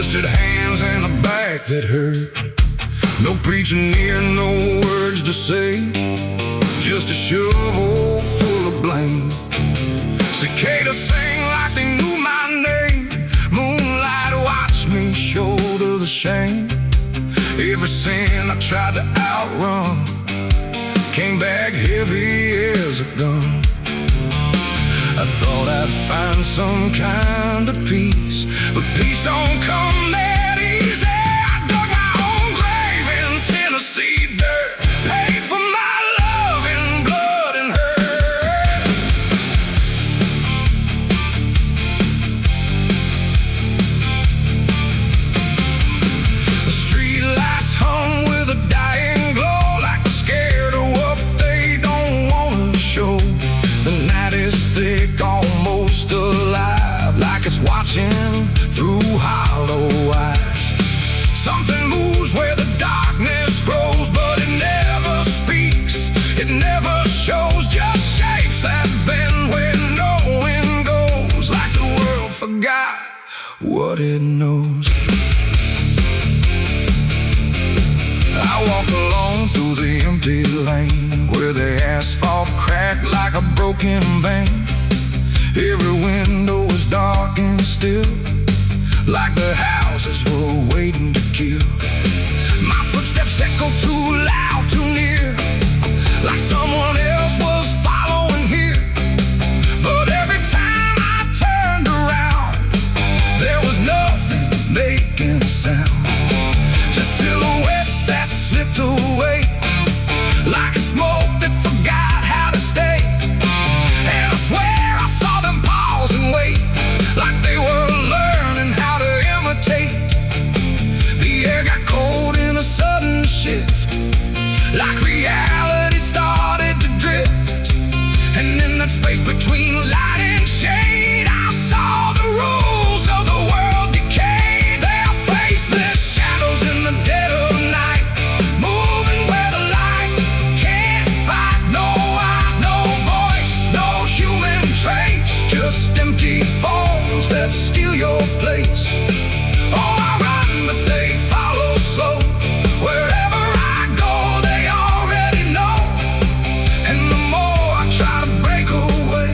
twisted hands and a back that hurt. No preaching near, no words to say, just a shovel full of blame. Cicadas sing like they knew my name. Moonlight watched me shoulder the shame. Every sin I tried to outrun came back heavy as a gun. I thought I'd find some kind of peace, but peace don't come that easy. I dug my own grave in Tennessee dirt, paid for my love in blood and hurt. The street lights hung with a dying glow, like they're scared of what they don't want to show. The night is thick, almost alive, like it's watching through hollow eyes. Something moves where the darkness grows, but it never speaks, it never shows, just shapes that bend where no wind goes, like the world forgot what it knows. I walk along through the empty lane, where the asphalt cracked like a broken vein. Every window was dark and still, like the houses were waiting to kill. My footsteps echo too loud, too near, like someone else was following here. But every time I turned around, there was nothing making a sound, just silhouettes that slipped away, like a smoke that forgot how to stay. And I swear I saw them pause and wait, like they were learning how to imitate. The air got cold in a sudden shift, like reality started to drift. And in that space between light and shade, I saw the rules of the world decay. They're faceless shadows in the dead of night, moving where the light can't fight. No eyes, no voice, no human trace, just empty forms that steal your place. Oh, I run, but they follow slow. Wherever I go, they already know. And the more I try to break away,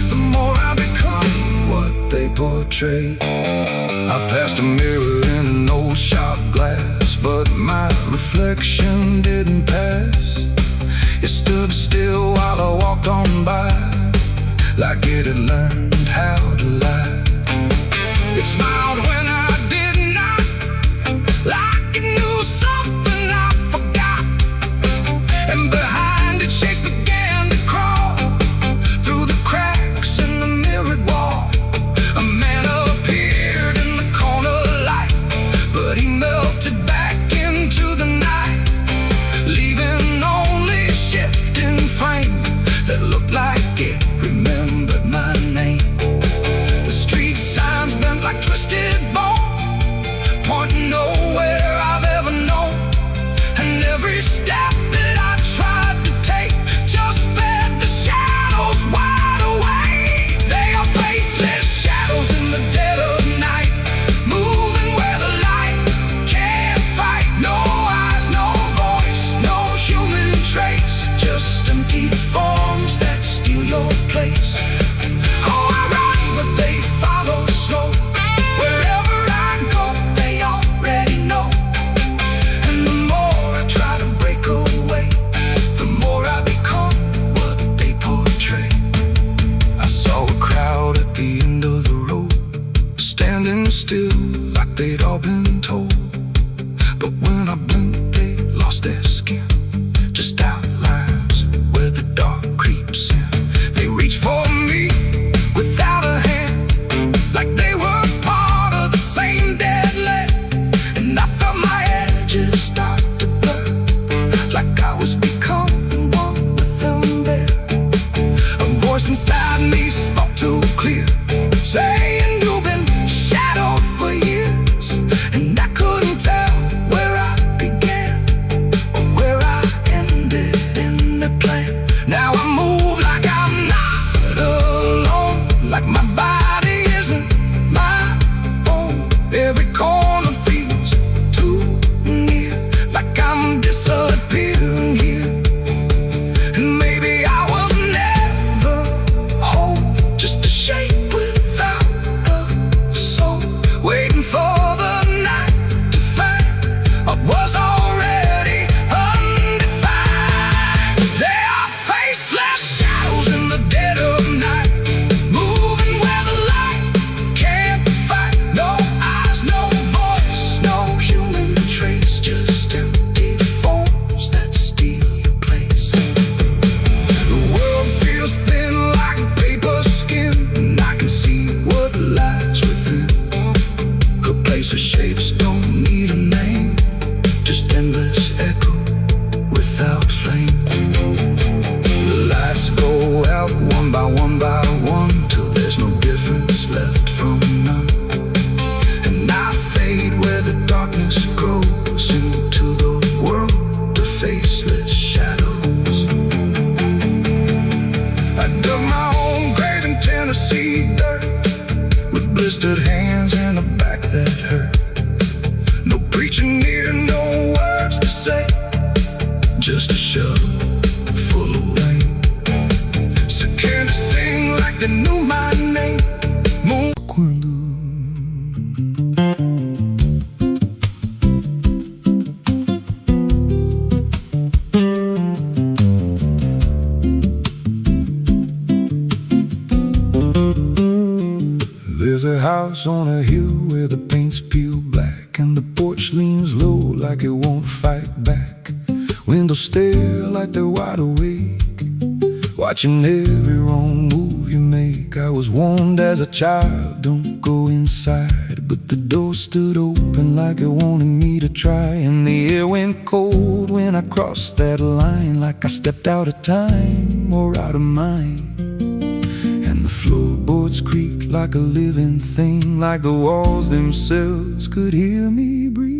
the more I become what they portray. I passed a mirror in an old shop glass, but my reflection didn't pass. It stood still while I walked on by, like it had learned how to lie. It smiled when I did not, like it knew something I forgot. And behind its shapes began to crawl through the cracks in the mirrored wall. A man appeared in the corner light, but he melted back into the night, leaving only a shifting frame that looked like it remembered my name. The street signs bent like twisted bone, pointing nowhere I've ever known. And every step that I tried to take just fed the shadows wide awake. They are faceless shadows in the dead of night, moving where the light can't fight. No eyes, no voice, no human trace, just empty forms that steal your place. Oh, I run, but they follow slow. Wherever I go, they already know. And the more I try to break away, the more I become what they portray. I saw a crowd at the end of the road, standing still like they'd all been told. But when I blinked, they lost their skin, just outlines where the dark creeps in. They reach for me without a hand, like they were part of the same dead land. And I felt my edges start to blur, like I was becoming one with them there. A voice inside me spoke too clear. sweet dirt, with blistered hands and a back that hurt. No preaching here, no words to say, just a shovel full of rain. So can't sing like they knew my name. Quando there's a house on a hill where the paint's peeled black, and the porch leans low like it won't fight back. Windows stare like they're wide awake, watching every wrong move you make. I was warned as a child, don't go inside, but the door stood open like it wanted me to try. And the air went cold when I crossed that line, like I stepped out of time or out of mind. And the floorboards creaked like a living thing, like the walls themselves could hear me breathe.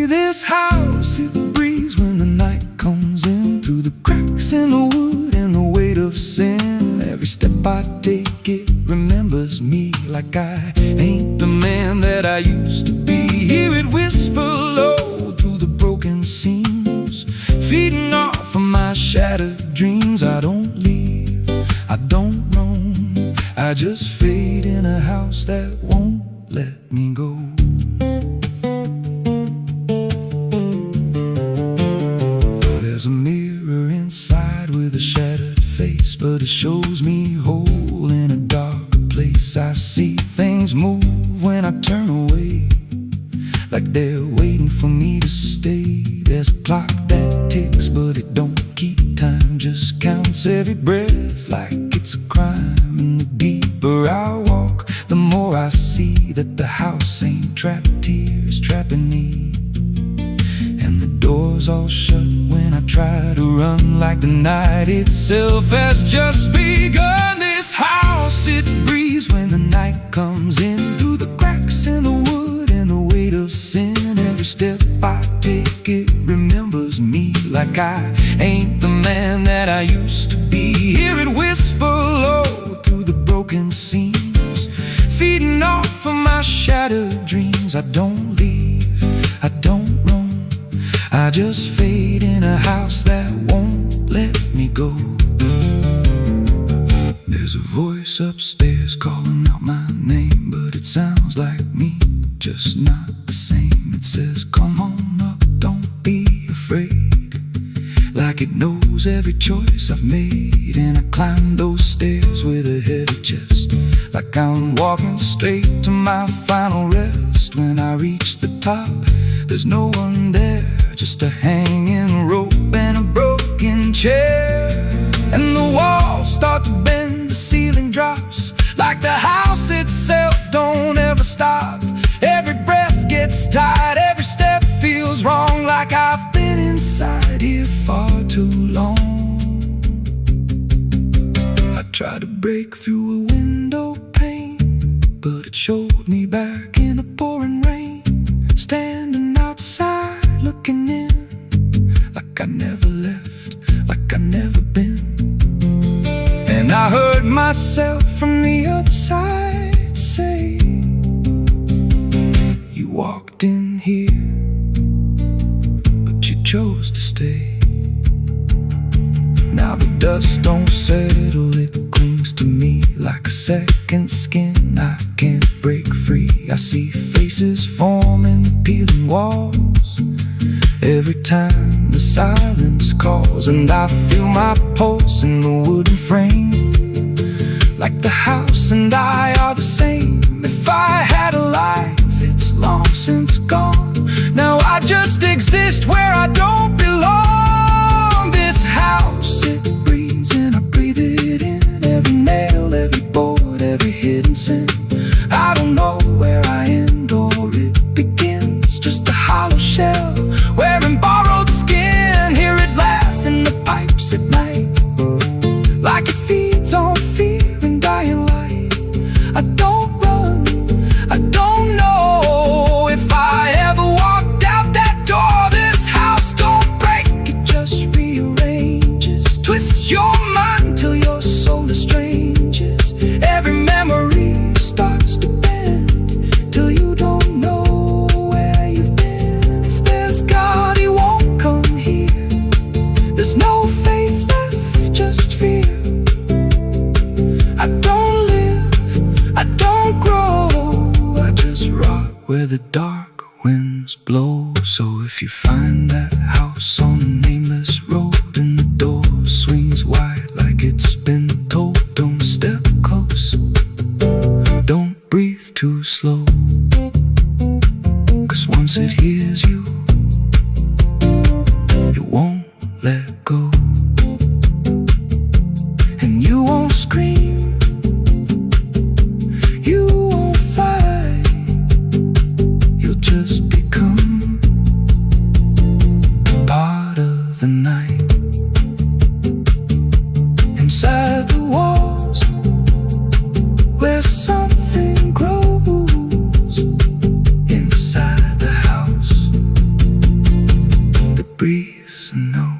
This house, it breathes when the night comes in, through the cracks in the wood and the weight of sin. Every step I take, it remembers me, like I ain't the man that I used to be. Hear it whisper low through the broken seams, feeding off of my shattered dreams. I don't leave, I don't roam, I just fade in a house that won't let me go. There's a mirror inside with a shattered face, but it shows me whole in a darker place. I see things move when I turn away, like they're waiting for me to stay. There's a clock that ticks, but it don't keep time, just counts every breath like it's a crime. And the deeper I walk, the more I see that the house ain't trapped here, it's trapping me. And the doors all shut when I try to run, like the night itself has just begun. This house, it breathes when the night comes in, through the cracks in the wood and the weight of sin. Every step I take, it remembers me, like I ain't the man that I used to be. Hear it whisper low through the broken seams, feeding off of my shattered dreams. I don't leave, I don't roam, I just fade in a house that won't let me go. There's a voice upstairs calling out my name, but it sounds like me, just not the same. It says, come on up, don't be afraid, like it knows every choice I've made. And I climb those stairs with a heavy chest, like I'm walking straight to my final rest. When I reach the top, there's no one there, just a hanging rope and a broken chair. And the walls start to bend, the ceiling drops, like the house itself don't ever stop. Every breath gets tight, every step feels wrong, like I've been inside here far too long. I tried to break through a window pane, but it showed me back in the pouring rain, standing outside looking in, like I never left, like I never been. And I heard myself from the other side say, you walked in here, but you chose to stay. Now the dust don't settle, it clings to me like a second skin. I can't break free. I see faces form in the peeling walls every time the silence calls. And I feel my pulse in the wooden frame, like the house and I are the same. If I had a life, it's long since gone. Now I just exist where I don't belong. This house, it breathes and I breathe it in. Every nail, every board, every hidden sin. I don't know where I end or it begins, just a hollow shell wearing borrowed skin. Hear it laugh in the pipes at night, like it feeds on fear and dying light. I don't run, I don't know if I ever walked out that door. This house don't where the dark winds blow. So if you find that house on a nameless road and the door swings wide like it's been told, don't step close, don't breathe too slow, 'cause once it hears you, it won't let go. And you won't scream, you won't fight, you'll just become part of the night. Inside the walls, where something grows, inside the house that breathes and knows.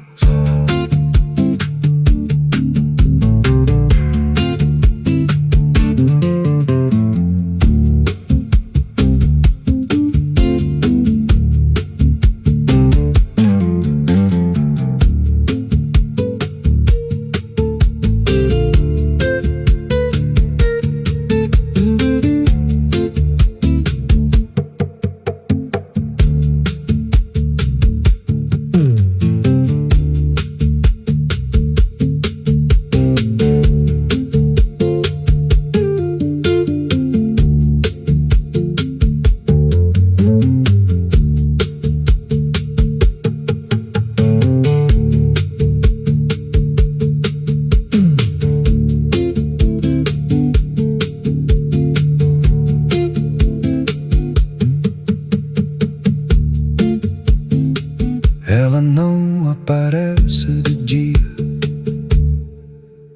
Ela não aparece de dia,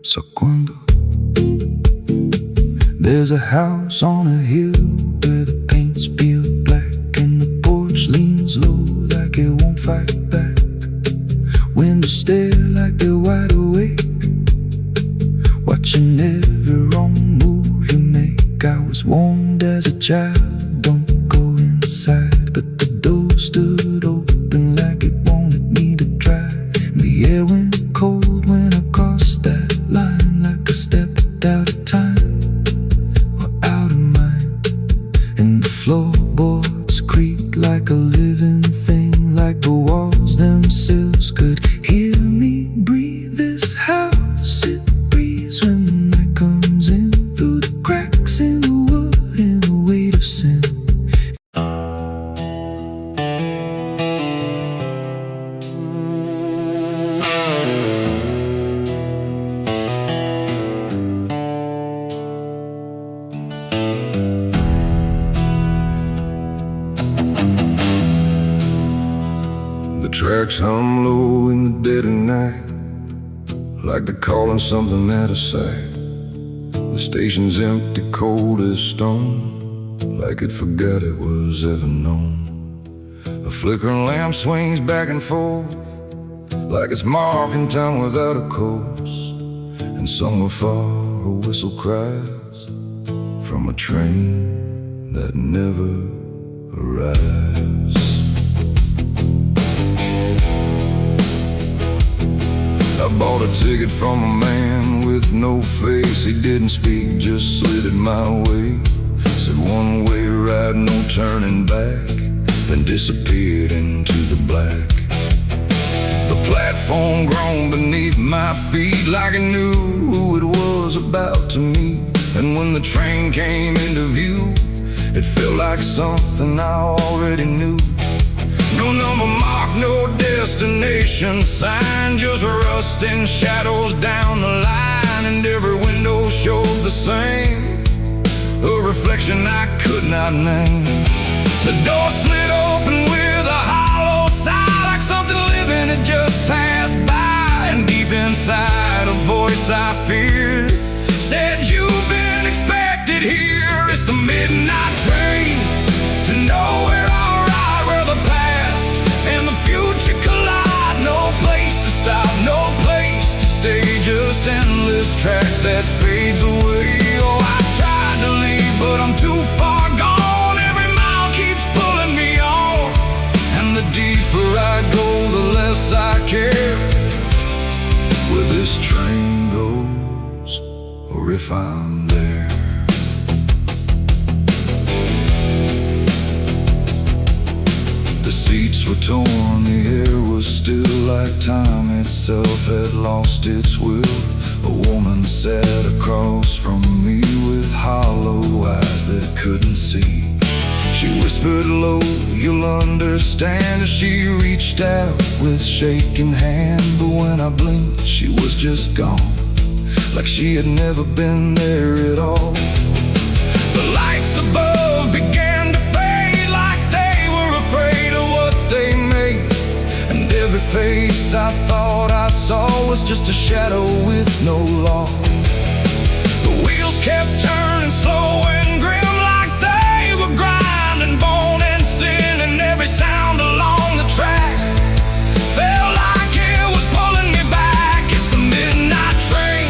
só quando there's a house on a hill where the paint's peeled black and the porch leans low like it won't fight back. Windows stare like they're wide awake, watching every wrong move you make. I was warned as a child, don't go inside, but the door stood open like it wanted me to try. The air went cold when I crossed that line, like I stepped out of time or out of mind. And the floorboards creaked like a living thing, like the walls themselves could hear me breathe. This house, it breathes when the night comes in, through the cracks in the wood and the weight of sin. The tracks hum low in the dead of night, like they're calling something out of sight. The station's empty, cold as stone, like it forgot it was ever known. A flickering lamp swings back and forth, like it's marking time without a course. And somewhere far a whistle cries from a train that never arrives. I bought a ticket from a man with no face. He didn't speak, just slid it my way. Said one way ride, no turning back, then disappeared into the black. The platform groaned beneath my feet, like it knew who it was about to meet. And when the train came into view, it felt like something I already knew. No number mark, no destination sign, just rusting shadows down the line. And every window showed the same, a reflection I could not name. The door slid open with a hollow sigh, like something living had just passed by. And deep inside, a voice I feared said, "You've been expected here." It's the midnight train to nowhere, alright, where the past and the future collide. No place to stop, no place to stay, just endless track that fades away. Oh, I tried to leave, but I'm too far gone. Every mile keeps pulling me on, like time itself had lost its will. A woman sat across from me with hollow eyes that couldn't see. She whispered low, "You'll understand," as she reached out with shaking hand. But when I blinked, she was just gone, like she had never been there at all. The lights above began to fade, like they were afraid of what they made. And every face I thought I saw was just a shadow with no law. The wheels kept turning slow and grim, like they were grinding bone and sin. And every sound along the track felt like it was pulling me back. It's the midnight train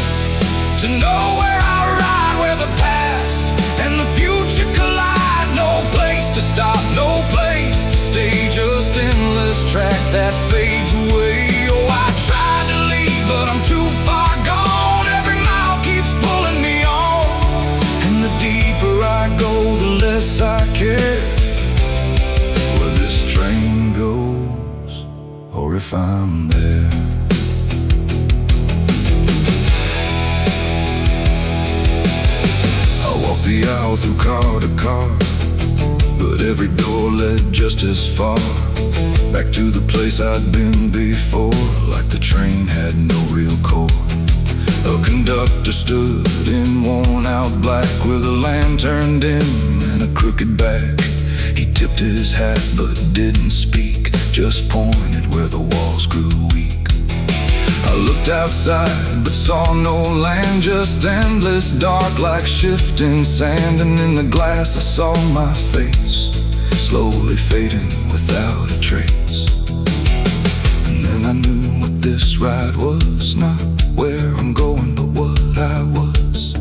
to nowhere. I ride where the past and the future collide. No place to stop, no place to stay, just endless track that fades away. Oh, I tried to leave, but I'm too far gone. Every mile keeps pulling me on, and the deeper I go, the less I care where this train goes, or if I'm there. I walked the aisle through car to car, but every door led just as far back to the place I'd been before, like the train had no real core. A conductor stood in worn-out black with a lantern dim and a crooked back. He tipped his hat but didn't speak, just pointed where the walls grew weak. I looked outside but saw no land, just endless dark like shifting sand. And in the glass I saw my face, slowly fading without a trace. And then I knew what this ride was, not where I'm going, but what I was.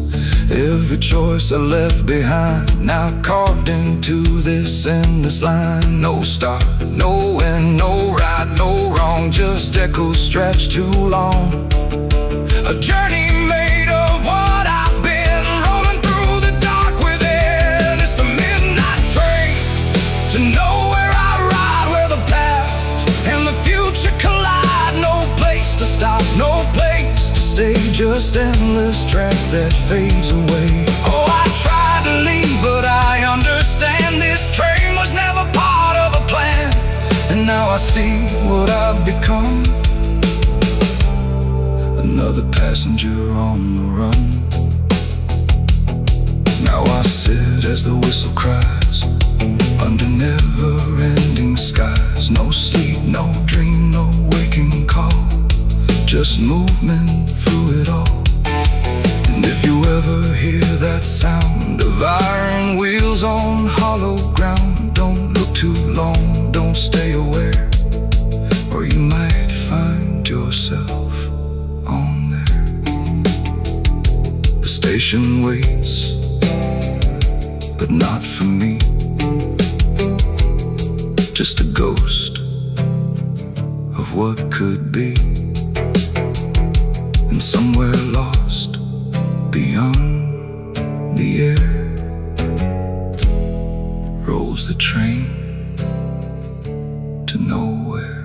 Every choice I left behind, now carved into this endless line. No start, no end, no right, no wrong, just echoes stretched too long. A journey made of what I've been, rolling through the dark within. It's the midnight train to nowhere. I ride where the past and the future collide. No place to stop, no place to stay, just endless track that fades away. Oh, I tried to leave, but I understand this train was never part of a plan. And now I see what I've become, another passenger on the run. Now I sit as the whistle cries, under never-ending skies. No sleep, no dream, no waking call, just movement through it all. And if you ever hear that sound of iron wheels on hollow ground, don't look too long, don't stay aware, or you might find yourself on there. The station waits, but not for me, just a ghost of what could be. And somewhere lost beyond the air rolls the train to nowhere.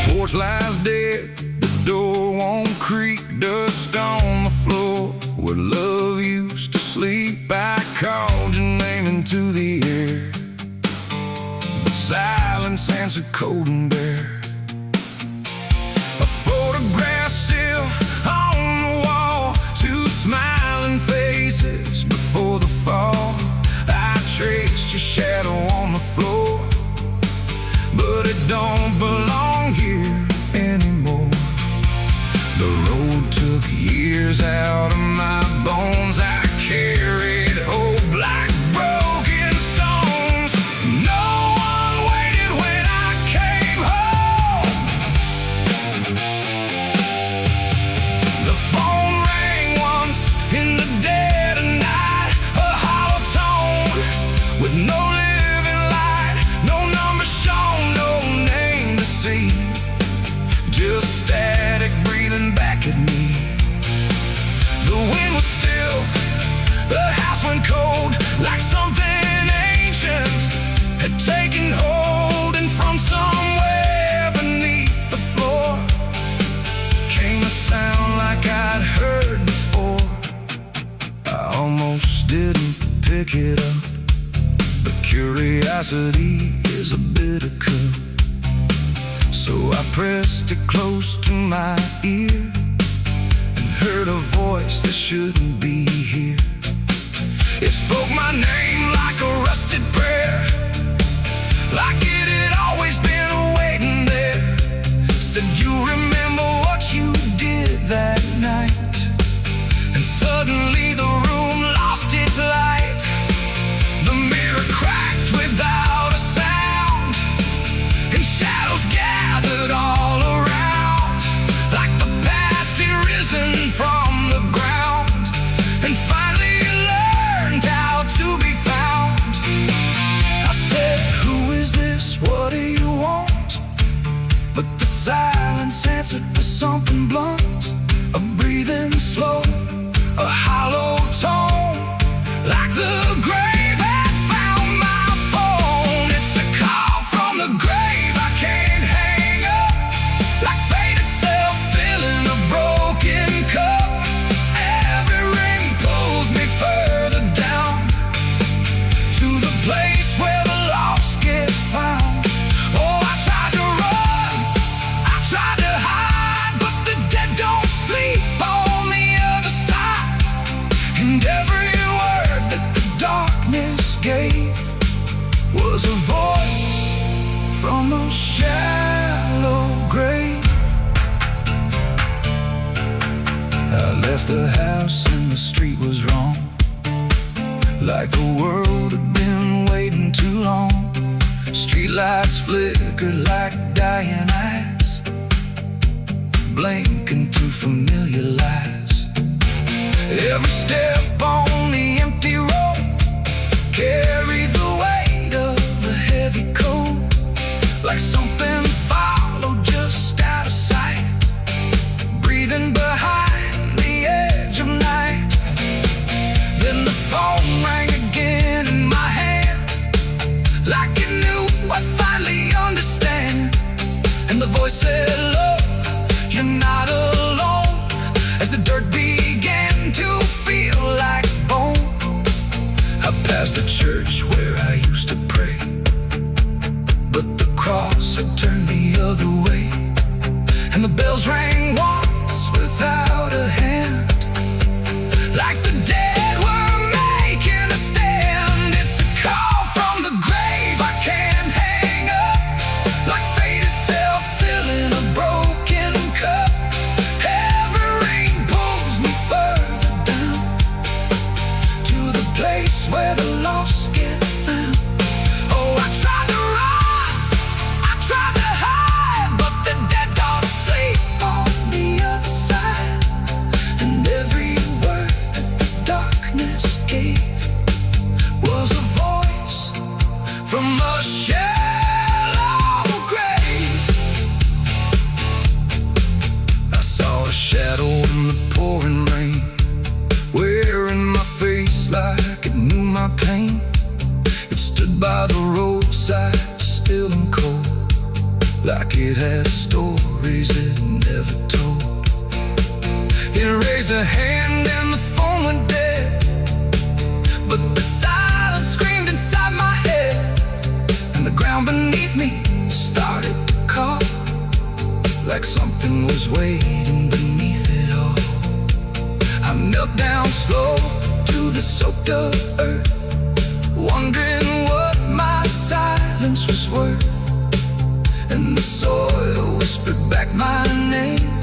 Porch lies dead, the door won't creak, dust on the floor where love used to sleep. I called your name into the air, but silence answered cold and bare. A photograph still on the wall, two smiling faces before the fall. I traced your shadow on the floor, but it don't belong here anymore. The road took years tears out of my bones. I carried hope like broken stones. No one waited when I came home. The phone rang once in the dead of night, a hollow tone with no living light, no number shown, no name to see, just static breathing back at me. The wind was still, the house went cold, like something ancient had taken hold, and from somewhere beneath the floor came a sound like I'd heard before. I almost didn't pick it up, but curiosity is a bitter cup. So I pressed it close to my ear and heard a voice that shouldn't be here. It spoke my name like a rusted prayer, like it had always been waiting there. Said, you remember what you did that night? And suddenly the room lost its light. The mirror cracked without a sound, and shadows gathered all around, like the past had risen from the ground and finally learned how to be found. I said, who is this? What do you want? But the silence answered with something blunt, a breathing slow, a hollow tone, like the grave had found my phone. It's a call from the grave I can't hang up, like fate itself filling a broken cup. Every ring pulls me further down to the place where the lost get found. Oh, I tried to run, I tried to hide, but the dead don't sleep on the other side. And every word that the darkness gave was a voice from a shallow grave. I left the house and the street was wrong, like the world had been waiting too long. Streetlights flickered like dying eyes, blinking through familiar lies. Every step on the empty road carried the weight of a heavy coat, like something followed just out of sight, breathing behind the edge of night. Then the phone rang again in my hand, like it knew I'd finally understand. And the voice said, look, you're not alone, as the dirt began to feel like bone. I passed the church where I used to pray, but the cross had turned the other way. And the bells rang once without a hand, like the dead were making a stand. It's a call from the grave I can't hang up, like fate itself filling a broken cup. Every ring pulls me further down to the place where the lost get found. Oh, I tried to run, I tried to hide, but the dead don't sleep on the other side. And every word that the darkness gave was a voice from a shallow grave. I saw a shadow in the pouring rain, wearing my face like it knew my pain. It stood by the roadside, still and cold, like it had stories it never told. It raised a hand and the phone went dead, but the silence screamed inside my head, and the ground beneath me started to call, like something was waiting beneath it all. I knelt down slow to the soaked up earth, wondering what my silence was worth. And the soil whispered back my name,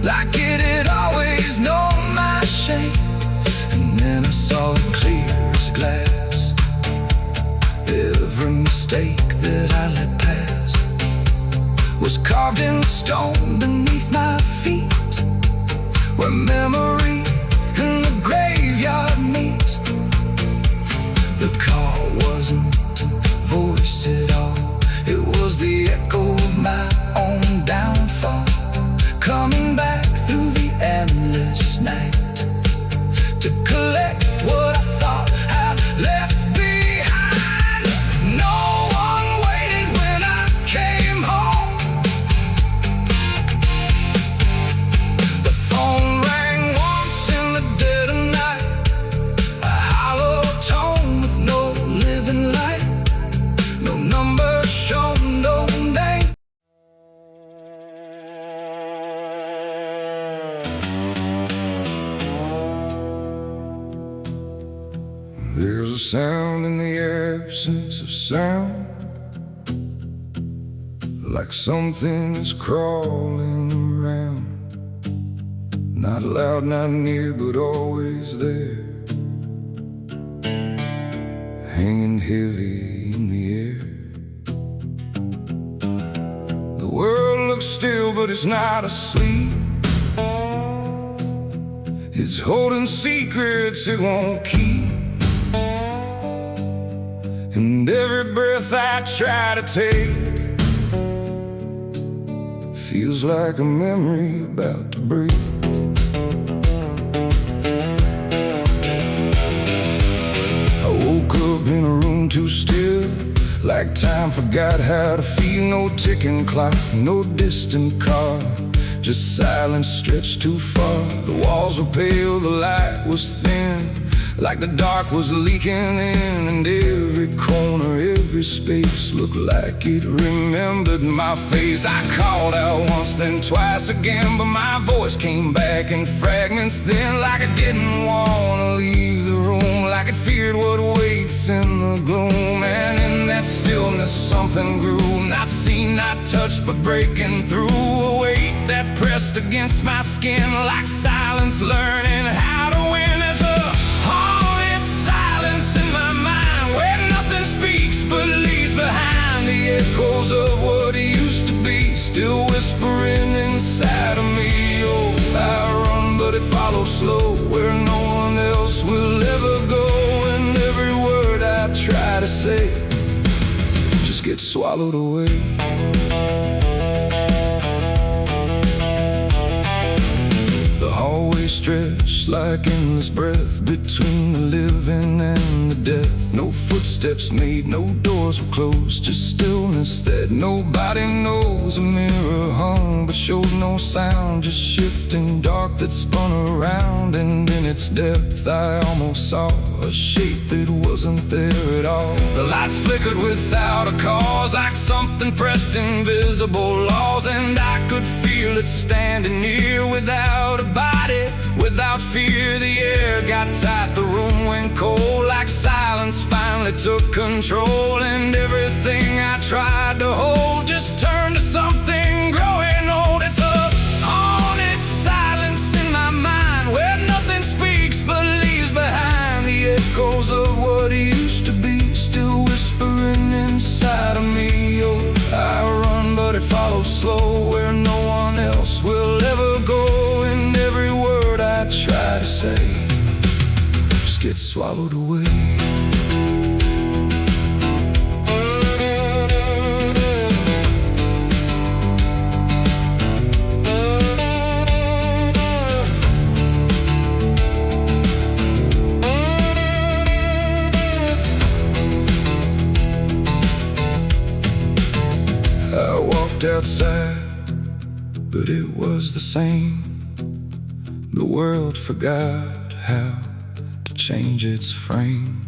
like it had always known mistake that I let pass was carved in stone beneath my feet, where memory and the graveyard meet. The call wasn't a voice at all, it was the echo of my own downfall, coming back through the endless night to collect what I thought I'd left behind. No one waited when I came home. The phone rang once in the dead of night, a hollow tone with no living light, no number shown, no name. There's a sound in the absence of sound, like something is crawling around. Not loud, not near, but always there, hanging heavy in the air. The world looks still, but it's not asleep. It's holding secrets it won't keep. And every breath I try to take feels like a memory about to break. I woke up in a room too still, like time forgot how to feel. No ticking clock, no distant car, just silence stretched too far. The walls were pale, the light was thin, like the dark was leaking in. And every corner, every space looked like it remembered my face. I called out once, then twice again, but my voice came back in fragments then, like I didn't want to leave the room, like it feared what waits in the gloom. And in that stillness something grew, not seen, not touched, but breaking through. A weight that pressed against my skin, like silence learning how to win. As a haunted silence in my mind, where nothing speaks but leaves behind the echoes of what used to be, still whispering inside of me. Oh, I run, but it follows slow, where no one else will ever go. And every word I try to say just gets swallowed away. The hallway stretched like endless breath between the living and the death. No footsteps made, no doors were closed, just stillness that nobody knows. A mirror hung but showed no sound, just shifting dark that spun around. And in its depth I almost saw a shape that wasn't there at all. The lights flickered without a cause, like something pressed invisible laws. And I could feel it standing near, without a body, without fear. The air got tight, the room went cold, like silence finally took control. And everything I tried to hold just turned to something growing old. It's a haunted silence in my mind, where nothing speaks but leaves behind the echoes of what used to be, still whispering inside of me. Oh, I run, but it follows slow, where no one else will ever go. And every word I try to say just gets swallowed away. I walked outside, but it was the same. The world forgot how to change its frame.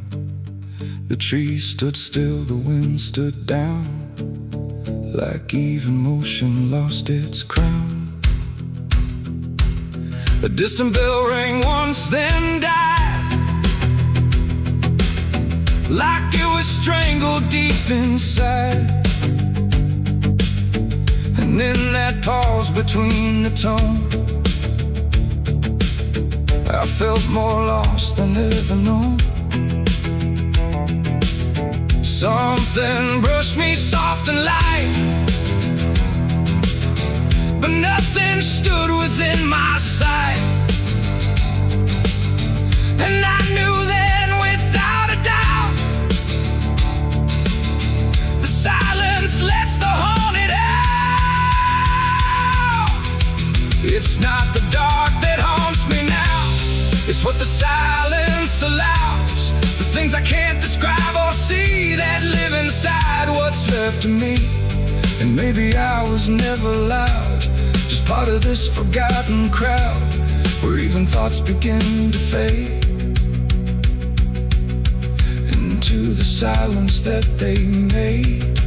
The trees stood still, the wind stood down, like even motion lost its crown. A distant bell rang once, then died, like it was strangled deep inside. And in that pause between the tone, I felt more lost than ever known. Something brushed me soft and light, but nothing stood within my sight. And I knew then without a doubt, the silence lets the haunted out. It's not the dark that haunts me now, it's what the silence allows. The things I can't describe or see that live inside what's left of me. And maybe I was never loud, just part of this forgotten crowd, where even thoughts begin to fade into the silence that they made.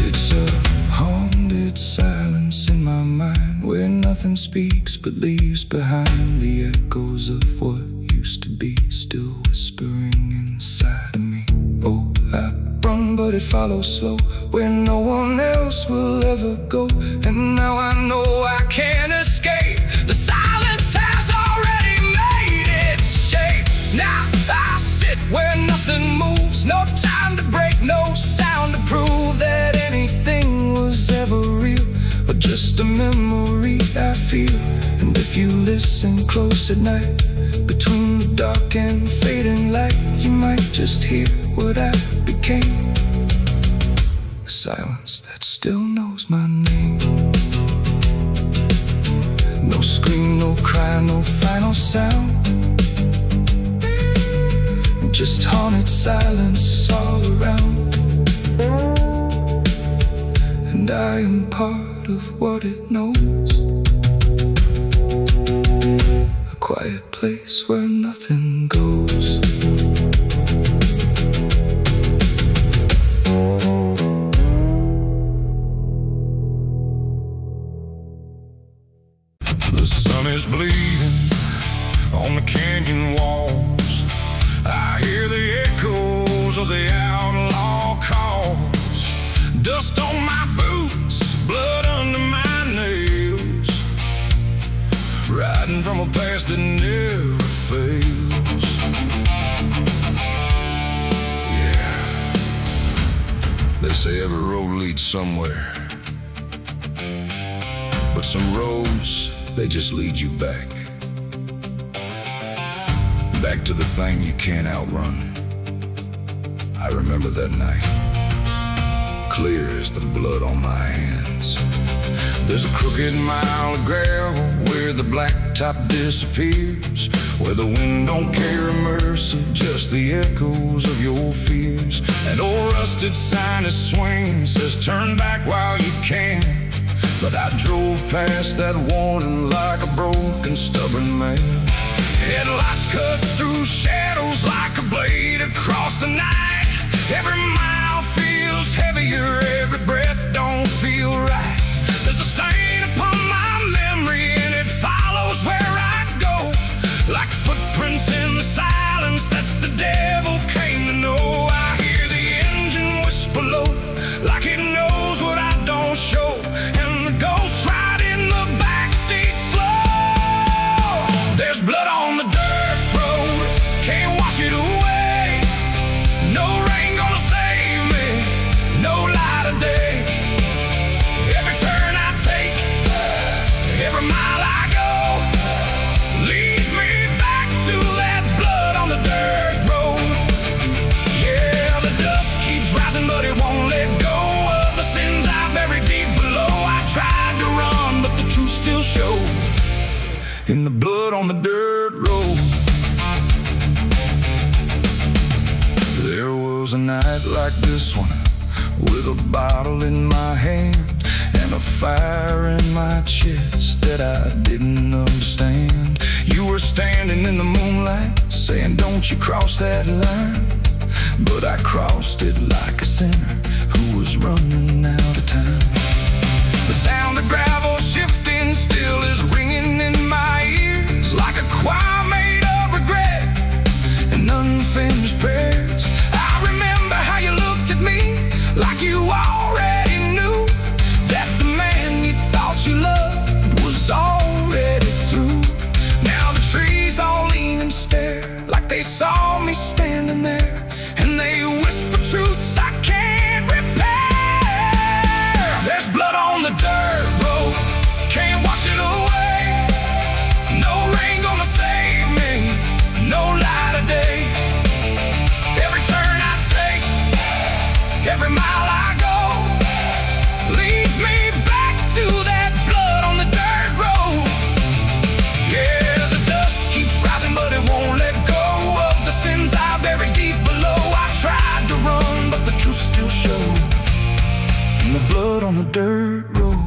It's a haunted silence in my mind, where nothing speaks but leaves behind the echoes of what used to be, still whispering inside of me. Oh, I run, but it follows slow, where no one else will ever go. And now I know I can't escape. The silence has already made its shape. Now I sit where nothing moves, no time to break, no sound to prove that anything was ever real, but just a memory I feel. And if you listen close at night, between the dark and fading light, you might just hear what I became. A silence that still knows my name. No scream, no cry, no final sound, just haunted silence all around. And I am part of what it knows, a quiet place where nothing goes. The sun is bleeding on the canyon walls. I hear the echoes of the outlaw calls. Dust on my boots, blood under my nails, riding from a past that never fails. Yeah, they say every road leads somewhere, but some roads, they just lead you back. Back to the thing you can't outrun. I remember that night, clear as the blood on my hands. There's a crooked mile of gravel where the blacktop disappears, where the wind don't carry mercy, just the echoes of your fears. An old rusted sign is swinging, says turn back while you can. But I drove past that warning like a broken, stubborn man. Headlights cut through shadows like a blade across the night. Every mile feels heavier, every breath don't feel right. There's a stain upon my memory and it follows where I go, like footprints in the silence that the devil came to know. I hear the engine whisper low, like it knows what I don't show, and the ghost ride in the backseat slow. There's blood on the dirt road, can't wash it away. No rain gonna save me, no light of day. Every turn I take, every mile I go, leads me back to that blood on the dirt road. Yeah, the dust keeps rising, but it won't let go of the sins I buried deep below. I tried to run, but the truth still showed in the blood on the dirt road. There was a night like this one, with a bottle in my hand and a fire in my chest that I didn't understand. You were standing in the moonlight, saying don't you cross that line. But I crossed it like a sinner who was running out of time. The sound of gravel shifting still is ringing in my ears, like a choir made of regret and unfinished prayers. I remember how you looked at me like you already knew that the man you thought you loved was already through. Now the trees all lean and stare like they saw me standing there, and they whisper truth blood on the dirt road.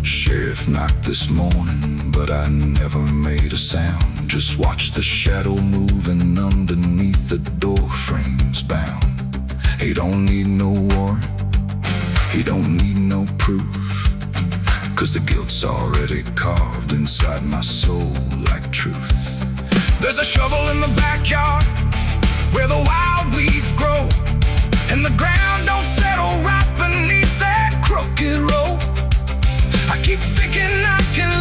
Sheriff knocked this morning, but I never made a sound. Just watched the shadow moving underneath the door frames bound. He don't need no warrant, he don't need no proof, 'cause the guilt's already carved inside my soul like truth. There's a shovel in the backyard where the wild weeds grow, and the ground don't settle right beneath that crooked road. I keep thinking I can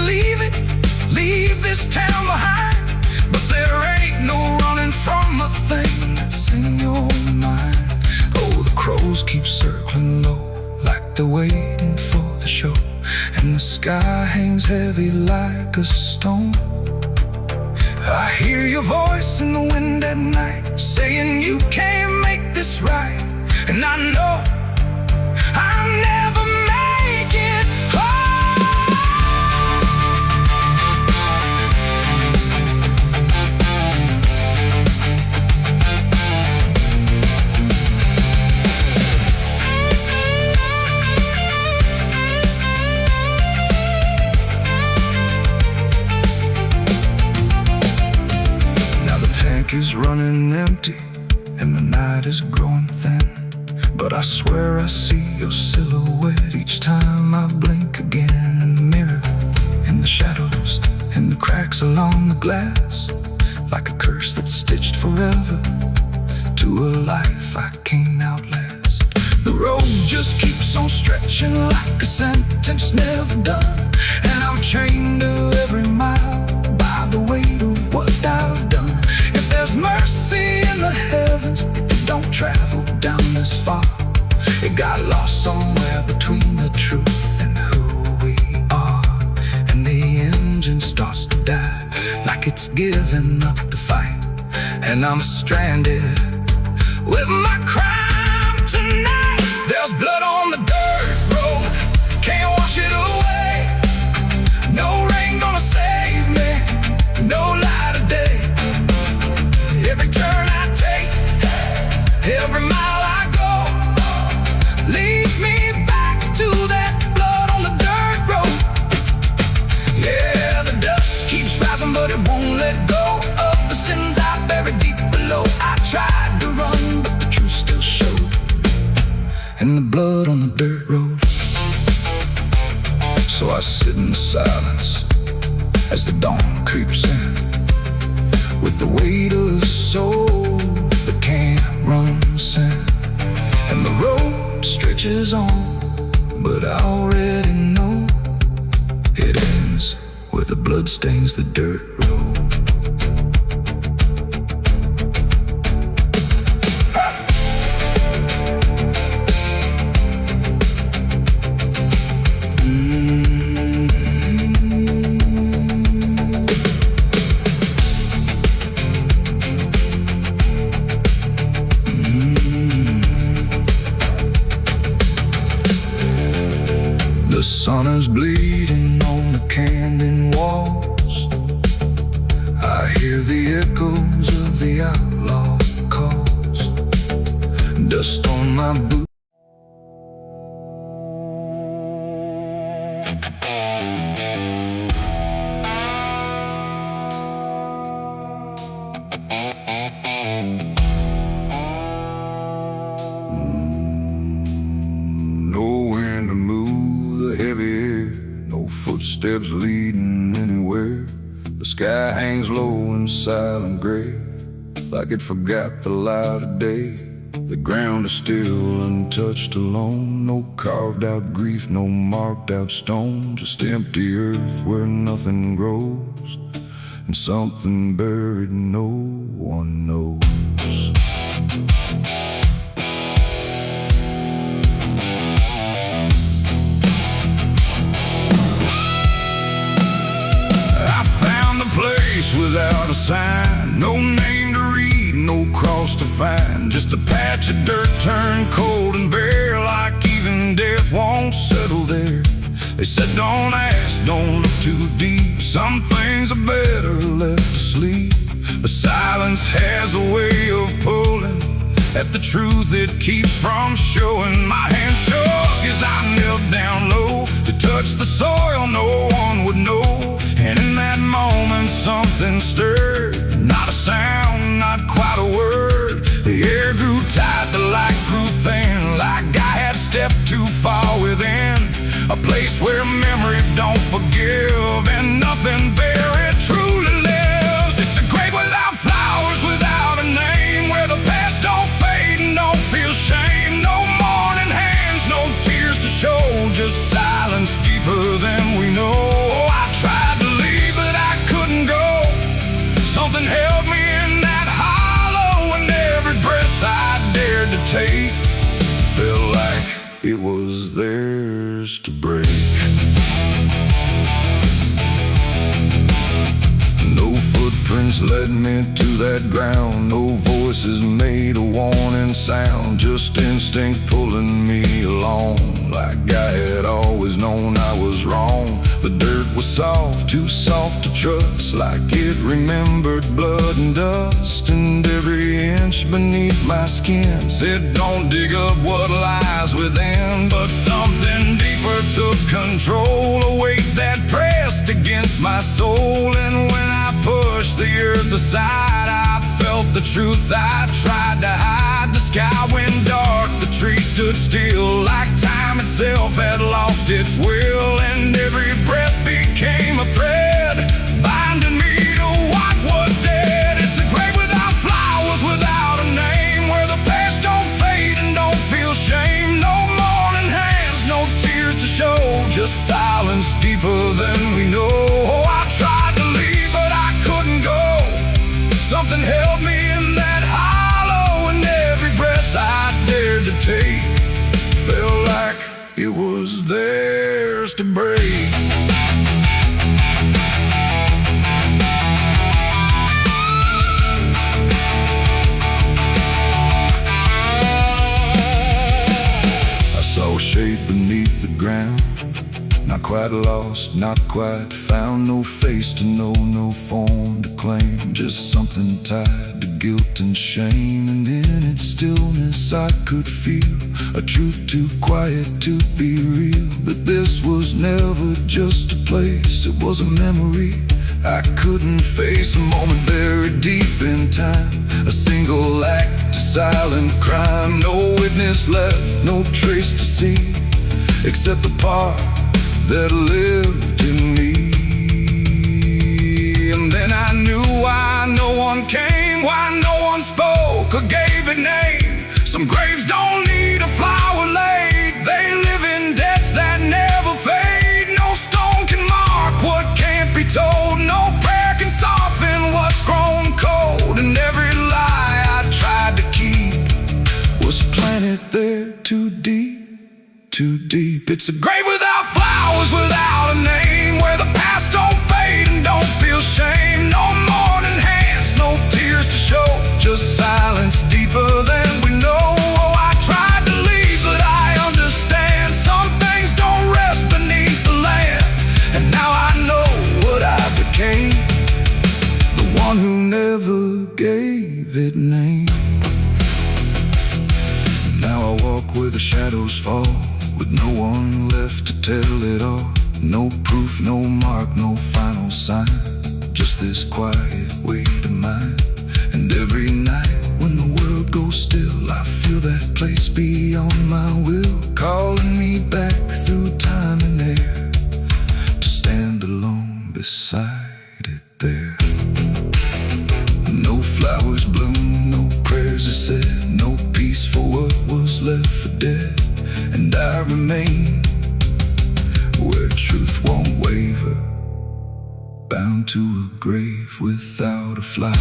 leave this town behind, but there ain't no running from a thing that's in your mind. Oh, the crows keep circling low, like they're waiting for the show, and the sky hangs heavy like a stone. I hear your voice in the wind at night, saying you can't make this right, and I know I'll never make it home. Now the tank is running empty, and the night is growing thin, but I swear I see your silhouette each time I blink again. In the mirror, in the shadows, in the cracks along the glass, like a curse that's stitched forever to a life I can't outlast. The road just keeps on stretching like a sentence never done, and I'm chained to every mile by the weight of what I've done. If there's mercy in the heavens, it don't travel down this far. It got lost somewhere between the truth and who we are, and the engine starts to die like it's giving up the fight, and I'm stranded with my crime tonight. There's blood on the dirt road, can't wash it away. No rain gonna save me, no light of day. Every turn I take, every mile I go, leads me back to that blood on the dirt road. Yeah, the dust keeps rising, but it won't let go of the sins I buried deep below. I tried to run, but the truth still showed, and the blood on the dirt road. So I sit in the silence as the dawn creeps in, with the weight of a soul that can't run sin. And the road stretches on, but I already know it ends where the blood stains the dirt road. The sun is bleeding on the canyon walls. I hear the echoes of the outlaw calls. Dust on my boots. Nowhere to move the heavy air, no footsteps leading anywhere. The sky hangs low and silent gray, like it forgot the light of day. The ground is still untouched alone, no carved out grief, no marked out stone, just empty earth where nothing grows, and something buried no one knows. Without a sign, no name to read, no cross to find, just a patch of dirt turned cold and bare, like even death won't settle there. They said don't ask, don't look too deep, some things are better left to sleep. But silence has a way of pulling at the truth it keeps from showing. My hand shook as I knelt down low to touch the soil no one would know. And in that moment something stirred, not a sound, not quite a word. The air grew tight, the light grew thin, like I had stepped too far within a place where memory don't forgive and nothing buried truly lives. It's a grave without flowers, without a name, where the past don't fade and don't feel shame. No mourning hands, no tears to show, just silence deeper than we know. I tried to leave, but I couldn't go. Something held me in that hollow, and every breath I dared to take felt like it was theirs to break. No footprints led me to that ground, no voices made a warning sound, just instinct pulling me along, like I had always known I was wrong. The dirt was soft, too soft to trust, like it remembered blood and dust, and every inch beneath my skin said don't dig up what lies within. But something deeper took control, a weight that pressed against my soul, and when I pushed the earth aside, I felt the truth I tried to hide. The sky went dark, the trees stood still, like time itself had lost its will, and every breath became a thread, binding me to what was dead. It's a grave without flowers, without a name, where the past don't fade and don't feel shame. No mourning hands, no tears to show, just silence deeper than we know. I tried to leave, but I couldn't go. Something held me in that hollow, and every breath I dared to take felt like it was theirs to break. I saw a shape beneath the ground, not quite lost, not quite found. No face to know, no form to claim, just something tied to guilt and shame. And in its stillness I could feel a truth too quiet to be real, that this was never just a place, it was a memory I couldn't face. A moment buried deep in time, a single act, a silent crime. No witness left, no trace to see, except the part that lived in me. And then I knew why no one came, why no one spoke or gave it name. Some graves don't need a flower laid, they live in debts that never fade. No stone can mark what can't be told, no prayer can soften what's grown cold. And every lie I tried to keep was planted there too deep, too deep. It's a grave without flowers, without a name, where the past don't fade and don't feel shame. No mourning hands, no tears to show, just silence deeper than we know. I tried to leave, but I understand some things don't rest beneath the land. And now I know what I became, the one who never gave it name. Now I walk where the shadows fall, with no one left to tell it all. No proof, no mark, no final sign, just this quiet weight of mine. And every night when the world goes still, I feel that place beyond my will, calling me back through time and air, to stand alone beside it there. No flowers bloom, no prayers are said, no peace for what was left for dead. And I remain where truth won't waver, bound to a grave without a flower.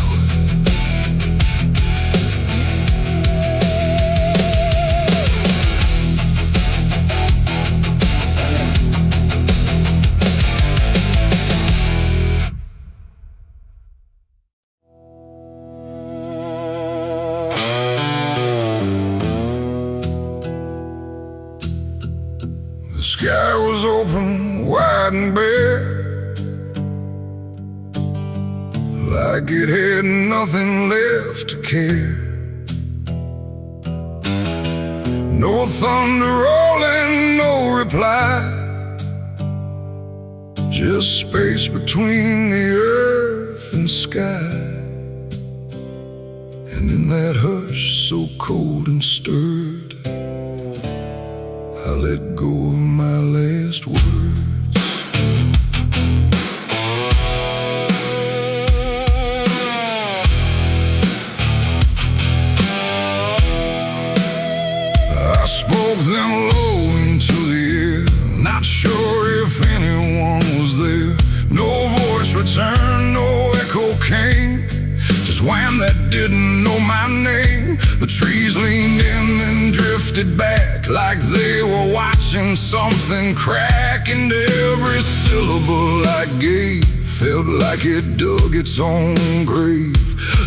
The sky was open, wide and bare, like it had nothing left to care. No thunder rolling, no reply, just space between the earth and sky. And in that hush so cold and stirred, I let go of my last words. I spoke them low into the air, not sure if anyone was there. No voice returned, no echo came, just wham that didn't know my name. The trees leaned in and drifted back like they were watching something crack, and every syllable I gave felt like it dug its own grave.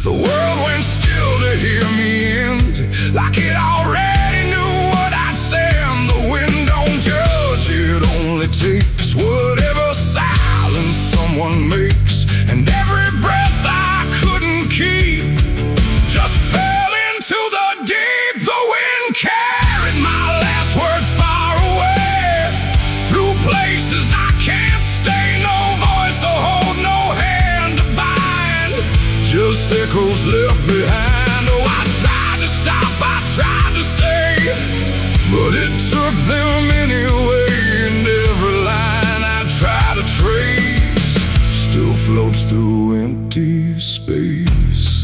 The world went still to hear me end, like it already knew what I'd say. And the wind don't judge, it only takes whatever silence someone makes. And every breath I couldn't keep just fell into the deep. The wind carried my last words far away, through places I can't stay. No voice to hold, no hand to bind, just echoes left behind. Oh, I tried to stop, I tried to stay, but it took them anyway. And every line I try to trace still floats through empty space.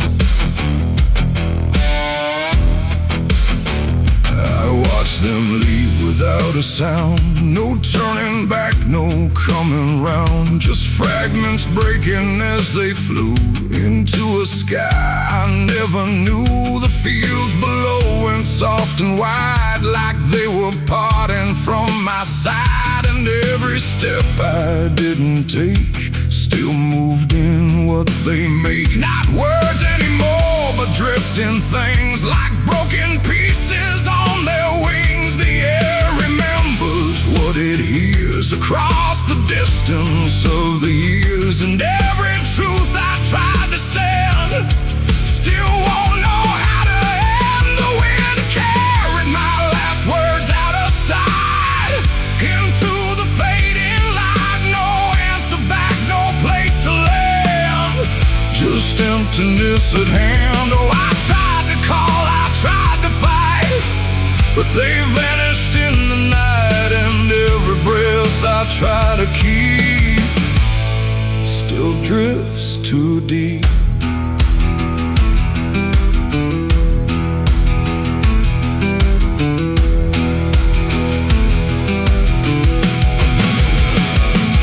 I watch them leave without a sound, no turning back, no coming round, just fragments breaking as they flew into a sky I never knew. The fields below went soft and wide, like they were parting from my side. And every step I didn't take still moved in what they make. Not words anymore, but drifting things, like broken pieces on their wings. The air remembers what it hears across the distance of the years. And every truth I tried to send still won't know how to end. The wind carried my last words out of sight, into the fading light. No answer back, no place to land, just emptiness at hand. Oh, I tried to call, I tried to fight, but they vanished in the night. And every breath I try to keep still drifts too deep.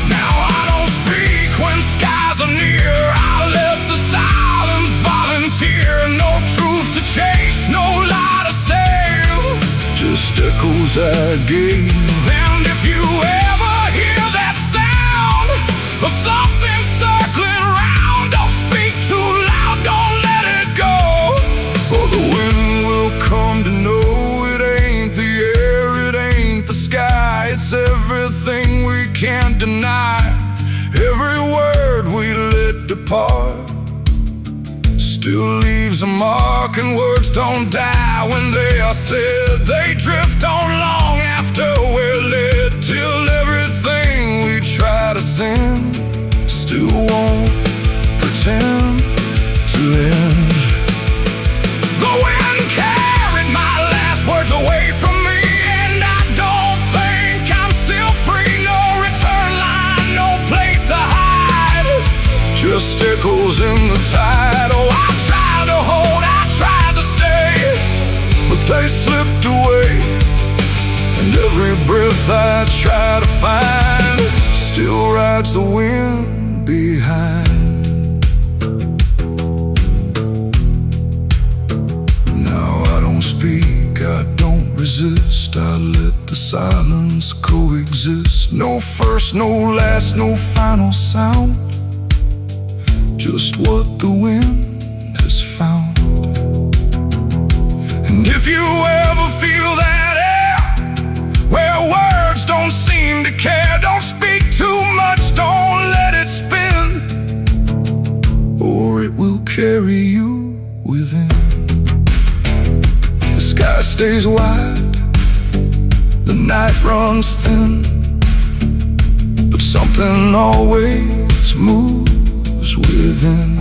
Now I don't speak when skies are near, I let the silence volunteer. No truth to chase, no lie to save, just echoes I gave. And if you ever hear that sound of something circling round, don't speak too loud, don't let it go, or the wind will come to know it ain't the air, it ain't the sky, it's everything we can't deny. Every word we let depart still leaves a mark, and words don't die when they are said. They drift on long after we're led, till everything we try to send still won't pretend to end. The wind carried my last words away from me, and I don't think I'm still free. No return line, no place to hide, just echoes in the tide. Oh, I tried to hold, I tried to stay, but they slipped away. And every breath I try to find still rides the wind behind. Now I don't speak, I don't resist, I let the silence coexist. No first, no last, no final sound, just what the wind has found. And if you ever feel that air, where words don't seem to care, don't speak too much, don't let it spin, or it will carry you within. The sky stays wide, The night runs thin, but something always moves within.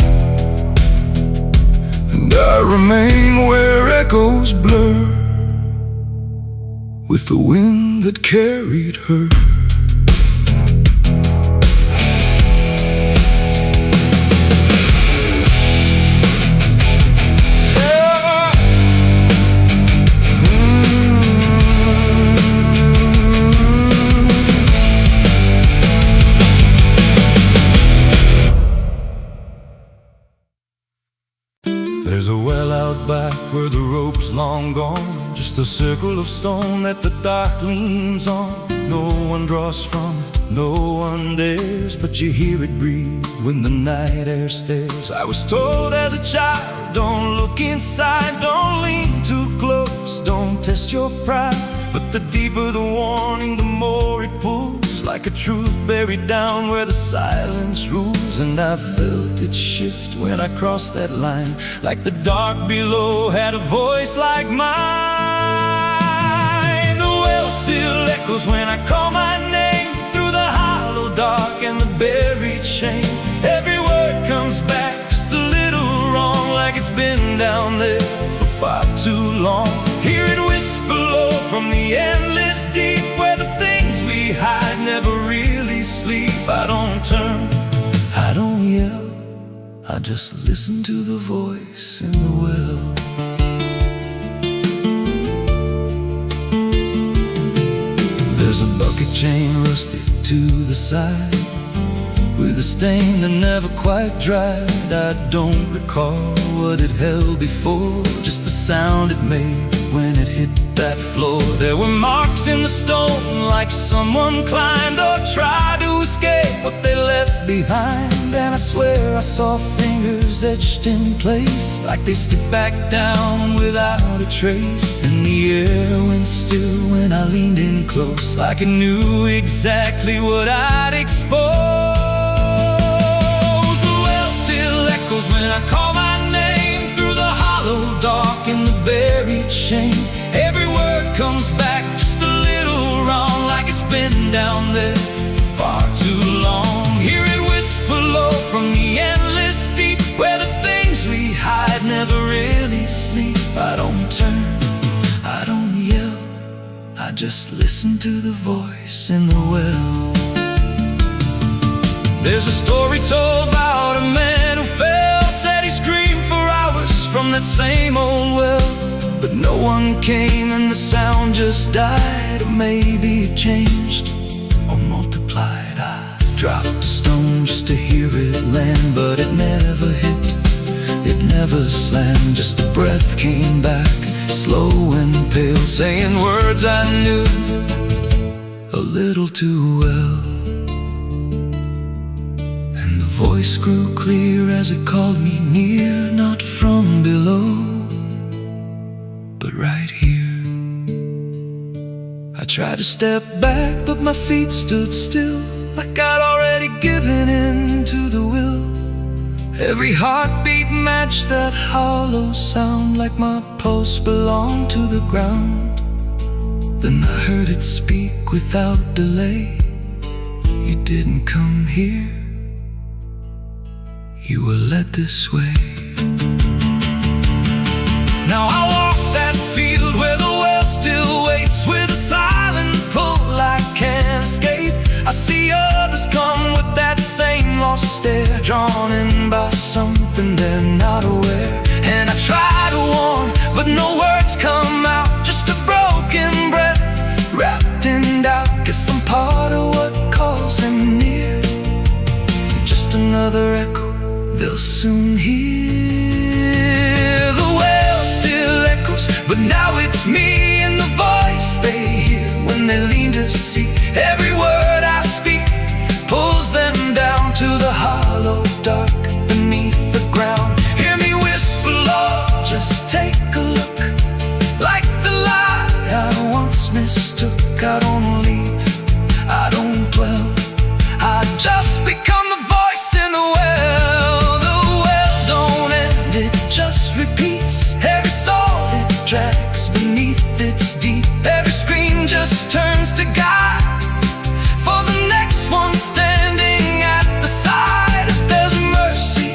And I remain where echoes blur with the wind that carried her. There's a well out back where the rope's long gone, just a circle of stone that the dark leans on. No one draws from it, no one dares, but you hear it breathe when the night air stares. I was told as a child, don't look inside, don't lean too close, don't test your pride. But the deeper the warning, the more it pulls, like a truth buried down where the silence rules. And I felt it shift when I crossed that line, like the dark below had a voice like mine. The well still echoes when I call my name, through the hollow dark and the buried shame. Every word comes back just a little wrong, like it's been down there for far too long. Hear it whisper low from the endless deep, where the things we hide never really sleep. I don't turn, I don't yell, I just listen to the voice in the well. There's a bucket chain rusted to the side, with a stain that never quite dried. I don't recall what it held before, just the sound it made when it hit that floor. There were marks in the stone, like someone climbed or tried to escape what they left behind. And I swear I saw fingers etched in place, like they slipped back down without a trace. And the air went still when I leaned in close, like it knew exactly what I'd expose. The well still echoes when I call my name, through the hollow dark and the buried shame. Every word comes back just a little wrong, like it's been down there for far too long. Hear it whisper low from the endless deep, where the things we hide never really sleep. I don't turn, I don't yell, I just listen to the voice in the well. There's a story told about a man who fell, said he screamed for hours from that same old well, but no one came and the sound just died. Or maybe it changed or multiplied. I dropped a stone just to hear it land, but it never hit, it never slammed. Just a breath came back, slow and pale, saying words I knew a little too well. And the voice grew clear as it called me near, not from below, but right here. I tried to step back, but my feet stood still, like I'd already given in to the will. Every heartbeat matched that hollow sound, like my pulse belonged to the ground. Then I heard it speak without delay. You didn't come here, you were led this way. Now I walk that field where the well still waits, with a silent pull I can't escape. I see others come with that same lost stare, drawn in by something they're not aware. And I try to warn, but no words come out, just a broken breath wrapped in doubt. Guess I'm part of what calls them near, just another echo they'll soon hear. The well still echoes, but now it's me and the voice they hear when they lean to see. Every word I speak pulls them down to the hollow dark beneath the ground. Hear me whisper, Lord, just take a look, like the lie I once mistook. I don't leave, I don't dwell, I just become the voice in the well. The well don't end, it just repeats. Every soul it drags beneath its deep, every scream just just turns to God for the next one standing at the side. If there's mercy,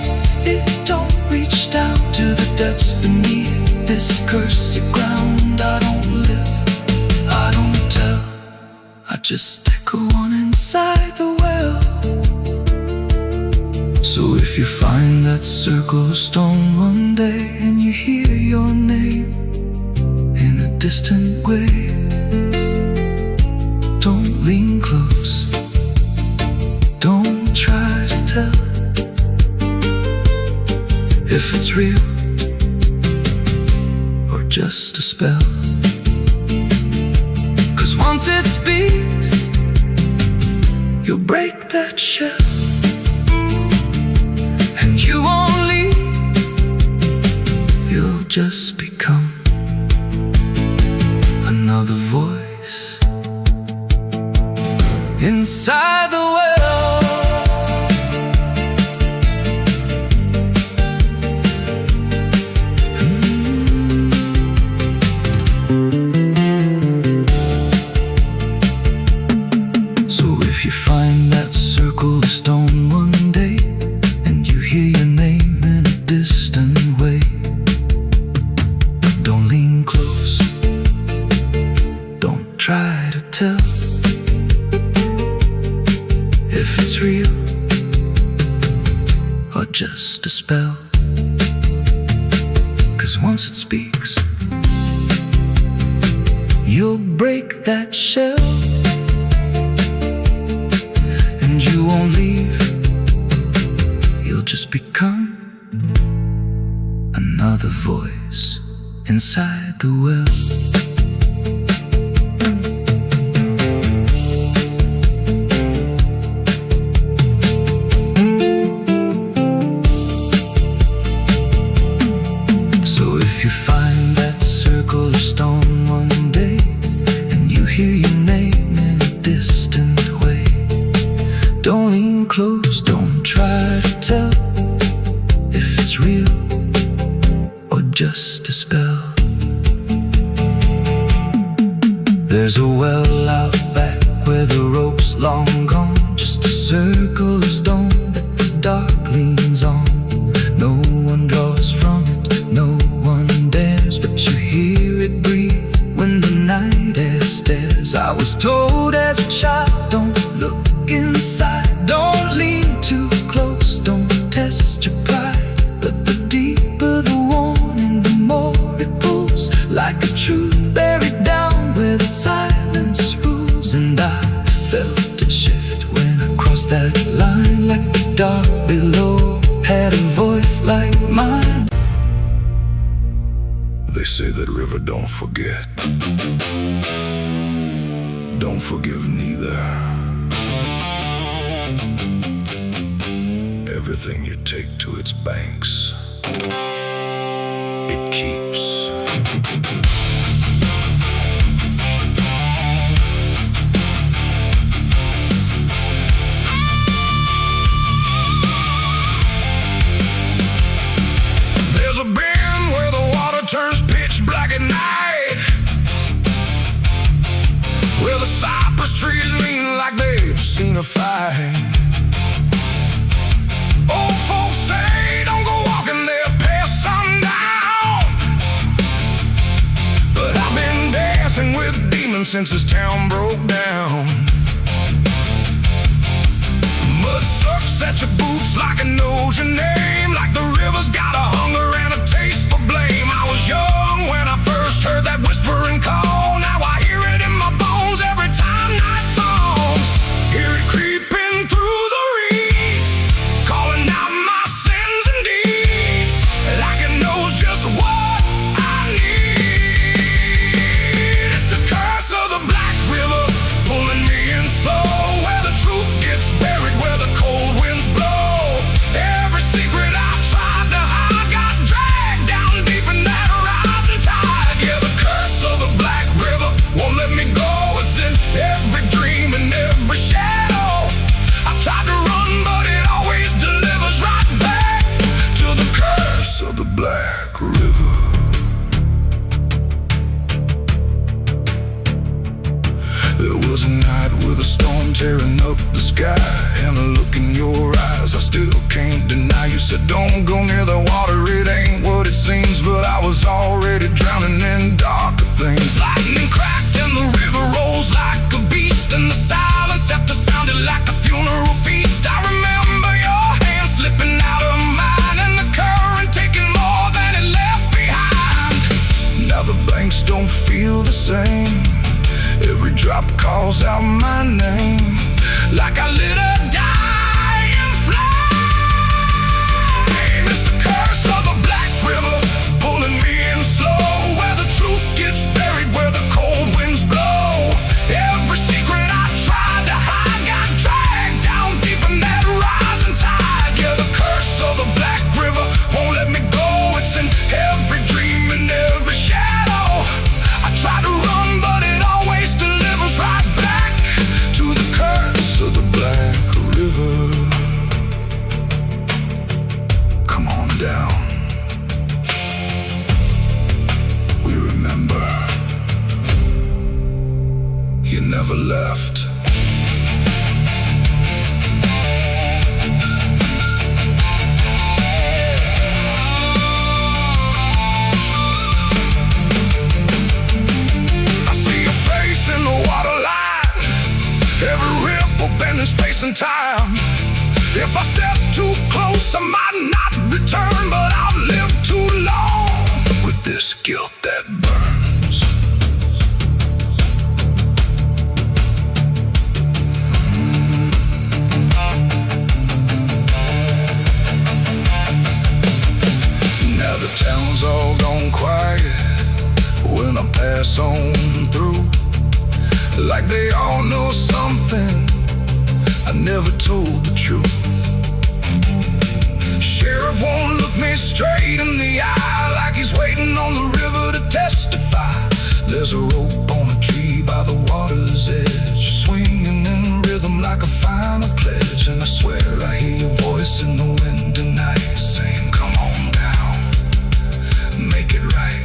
it don't reach down to the depths beneath this cursed ground. I don't live, I don't tell, I just echo on inside the well. So if you find that circle of stone one day and you hear your name in a distant way, don't lean close, don't try to tell if it's real or just a spell. 'Cause once it speaks, you'll break that shell, and you won't leave, you'll just become another voice inside the well. So if you find that circle of stone one day and you hear your name in a distant way, don't lean close, don't try to tell if it's real or just a spell. 'Cause once it speaks, you'll break that shell, and you won't leave, you'll just become another voice inside the well. So if you find that circle of stone one day and you hear your name in a distant way, don't lean close, don't try to tell if it's real or just a spell. There's a well out back where the rope's long gone, just a circle of stone that the dark leans on. No one draws from it, no one dares, but you hear it breathe when the night air stares. I was told as a child, don't look inside, don't lean too close, don't test your pride. But the deeper the warning, the more it pulls, like a truth buried down where the silence rules. And I felt it shift when I crossed that line, like the dark below had a voice like mine. They say that river don't forget, don't forgive neither. Everything you take to its banks, it keeps. There's a bend where the water turns pitch black at night, where the cypress trees lean like they've seen a fight. Old folks say don't go walking there past sundown, but I've been dancing with demons since this town broke down. Mud sucks at your boots like it knows your name, like the river's got a hunger and a taste for blame. I was young when I first heard that whispering call, now I hear it in my bones every time night falls. Hear it creeping through the reeds, calling out my sins and deeds, like it knows just what I need. It's the curse of the Black River pulling me in slow, where the truth gets buried, where the cold winds blow. Every secret I tried to hide got dragged down deep in that horizon. was a night with a storm tearing up the sky, and a look in your eyes I still can't deny. You said don't go near the water, it ain't what it seems. But I was already drowning in darker things. Lightning cracked and the river rolls like a beast, and the silence after sounded like a funeral feast. I remember your hand slipping out of mine, and the current taking more than it left behind. Now the banks don't feel the same. Every drop calls out my name, like I lit a dying flame. It's the curse of the Black River, pulling me in slow, where the truth gets buried, where the cold winds blow. Every secret I tried to hide got dragged down deep in that rising tide. Yeah, the curse of the Black River won't let me go. It's in every dream and every shadow. I try to run, but it always delivers right back to the curse of the Black River. Come on down, we remember. You never left. Bending space and time. If I step too close, I might not return, but I've lived too long with this guilt that burns. Now the town's all gone quiet when I pass on through, like they all know something I never told the truth. Sheriff won't look me straight in the eye, like he's waiting on the river to testify. There's a rope on a tree by the water's edge, swinging in rhythm like a final pledge. And I swear I hear your voice in the wind tonight, saying come on down, make it right.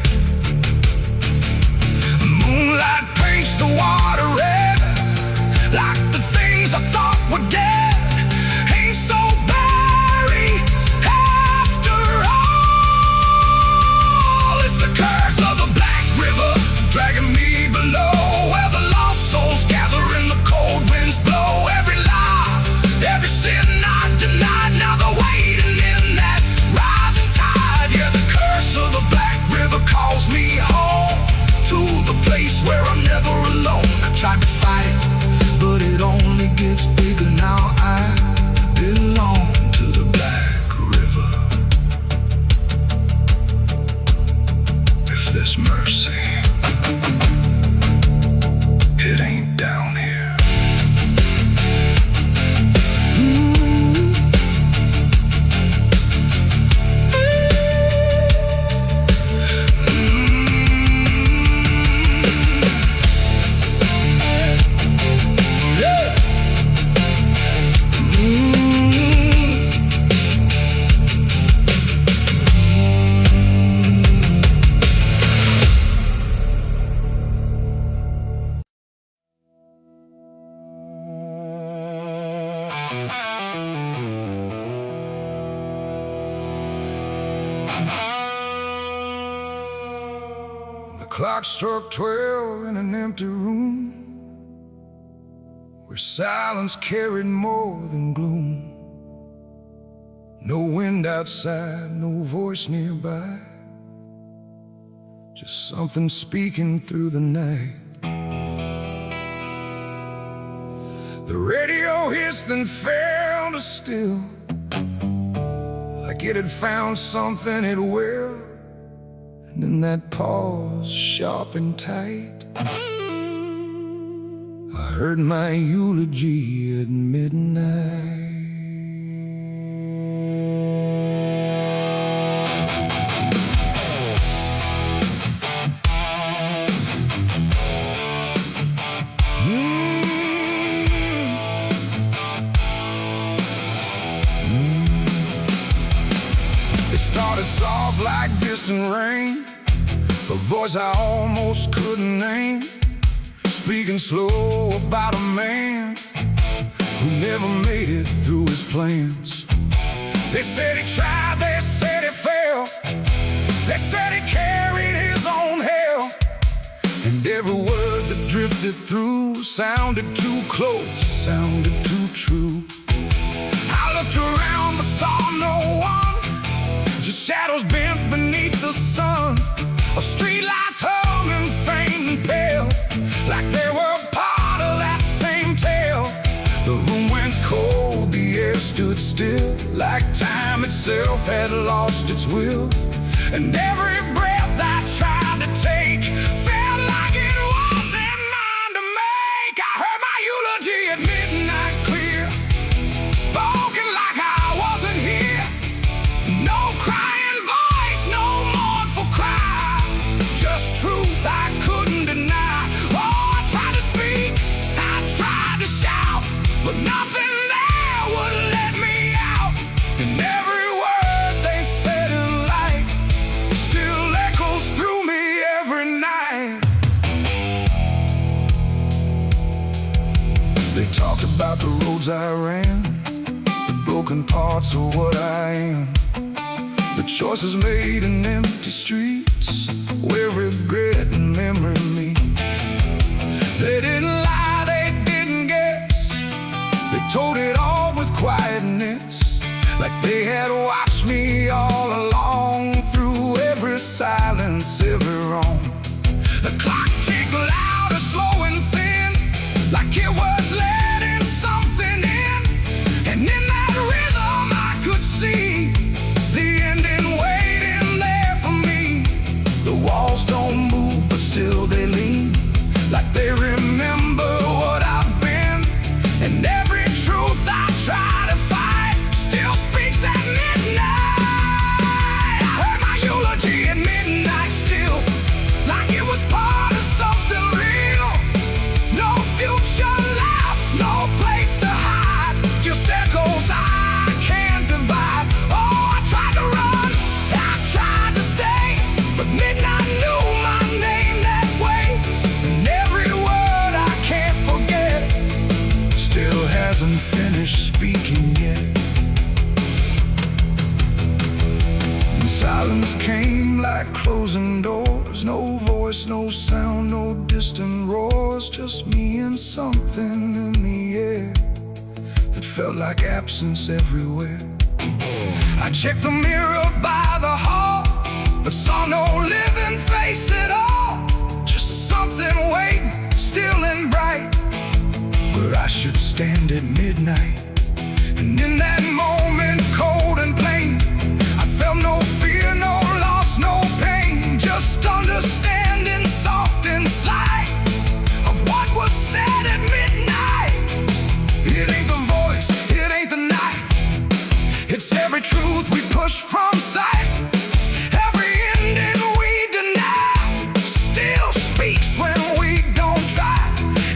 Moonlight paints the water red, like the things I thought were dead ain't so buried after all. It's the curse of the Black River dragging me below, where the lost souls gather and the cold winds blow. Every lie, every sin I denied, now they're waiting in that rising tide. Yeah, the curse of the Black River calls me home, to the place where I'm never alone. I tried to fight, but it only gets bigger now. I belong to the Black River. If there's mercy, it ain't down here. The clock struck 12 in an empty room, where silence carried more than gloom. No wind outside, no voice nearby, just something speaking through the night. The radio hissed and fell to still, like it had found something it will. And in that pause, sharp and tight, I heard my eulogy at midnight. Started soft like distant rain, a voice I almost couldn't name, speaking slow about a man who never made it through his plans. They said he tried, they said he failed, they said he carried his own hell, and every word that drifted through sounded too close, sounded too true. I looked around but saw no one, just shadows bent beneath the sun, of streetlights humming faint and pale, like they were part of that same tale. The room went cold, the air stood still, like time itself had lost its will, and every breath I tried to take felt like it wasn't mine to make. I heard my eulogy at midnight clear, spoken like I wasn't here. No crying voice, no mournful cry, just truth I couldn't deny. Oh, I tried to speak, I tried to shout, but nothing there would let me out. And every word they said in light still echoes through me every night. They talked about the roads I ran, the broken parts of what I am, the choices made in empty streets where regret and memory meet. They didn't lie, they didn't guess, they told it all with quietness, like they had watched me all along, through every silence, every wrong. The clock ticked loud and slow and thin, like it was letting something in, and in that rhythm I could see the ending waiting there for me. The walls don't move but still they lean, like they remember what I've been, and every truth I try to fight still speaks at midnight. I heard my eulogy at midnight still, like it was part of something real. No future left, no place to hide, just echoes I can't divide. Oh, I tried to run, I tried to stay, but midnight knew my name that way, and every word I can't forget still hasn't finished speaking yet. And silence came like closing doors, no voice, no sound, no distant roars, just me and something in the air that felt like absence everywhere. I checked the mirror by the hall, but saw no living face at all, just something waiting, still and bright, where I should stand at midnight. And in that moment, cold and plain, I felt no fear, no loss, no pain, just understanding, soft and slight, of what was said at midnight. It ain't the voice, it ain't the night, it's every truth we push from sight, every ending we deny still speaks when we don't try.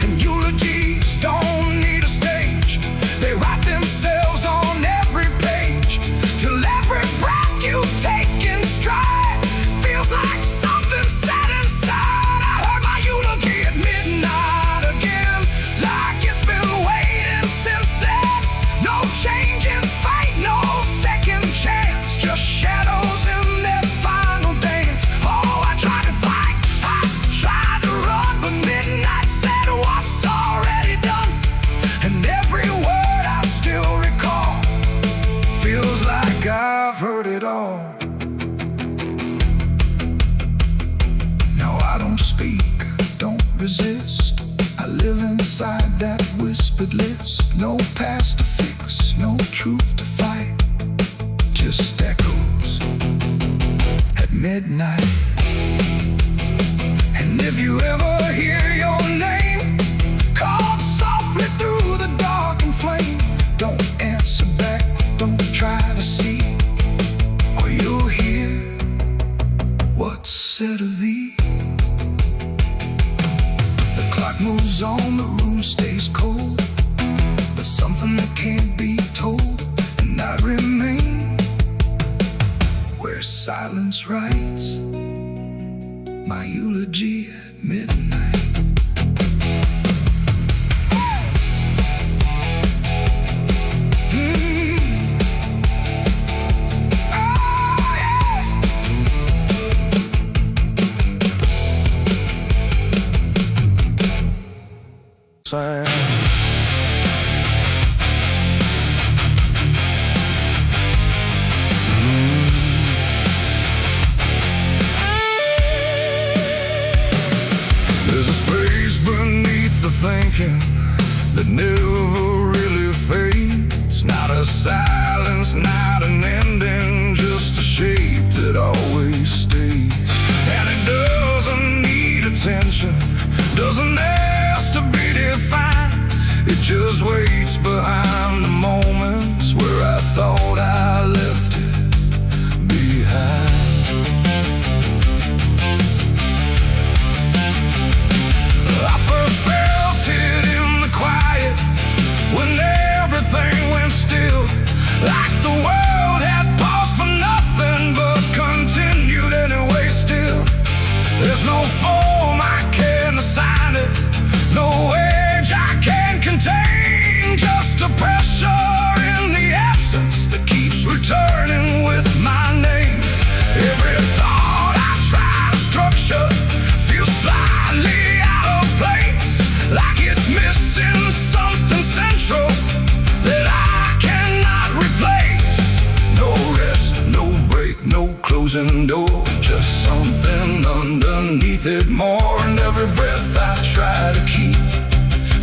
And eulogies don't need a stage, they write themselves on every page, till every breath you take in stride feels like something set inside. I heard my eulogy at midnight again, like it's been waiting since then. No change in fate, no second chance, just shadows in their final dance. Oh, I tried to fight, I tried to run, but midnight said what's already done, and every word I still recall feels like I've heard it all. Now I don't speak, don't resist, I live inside that whispered list. No past to fix, no truth to fight, just echoes at midnight. And if you ever hear your name called softly through the dark and flame, don't answer back, don't try to see, or you'll hear what's said of thee. The clock moves on, the room stays cold, but something that can't be told, and I remain where silence writes my eulogy at midnight. sand. There's a space beneath the thinking that never really fades. Not a silence, not an ending, just a shape that always stays. And it doesn't need attention, doesn't ask to be defined. It just waits behind the moments where I thought I left it behind. I first felt it in the quiet, when everything went still, like the world had paused for nothing but continued anyway still. There's no form I can assign it, no age I can contain, just a pressure in the absence that keeps returning with my name. Every thought I try to structure feels slightly out of place, like it's missing something central that I cannot replace. No rest, no break, no closing door, just something underneath it more. And every breath I try to keep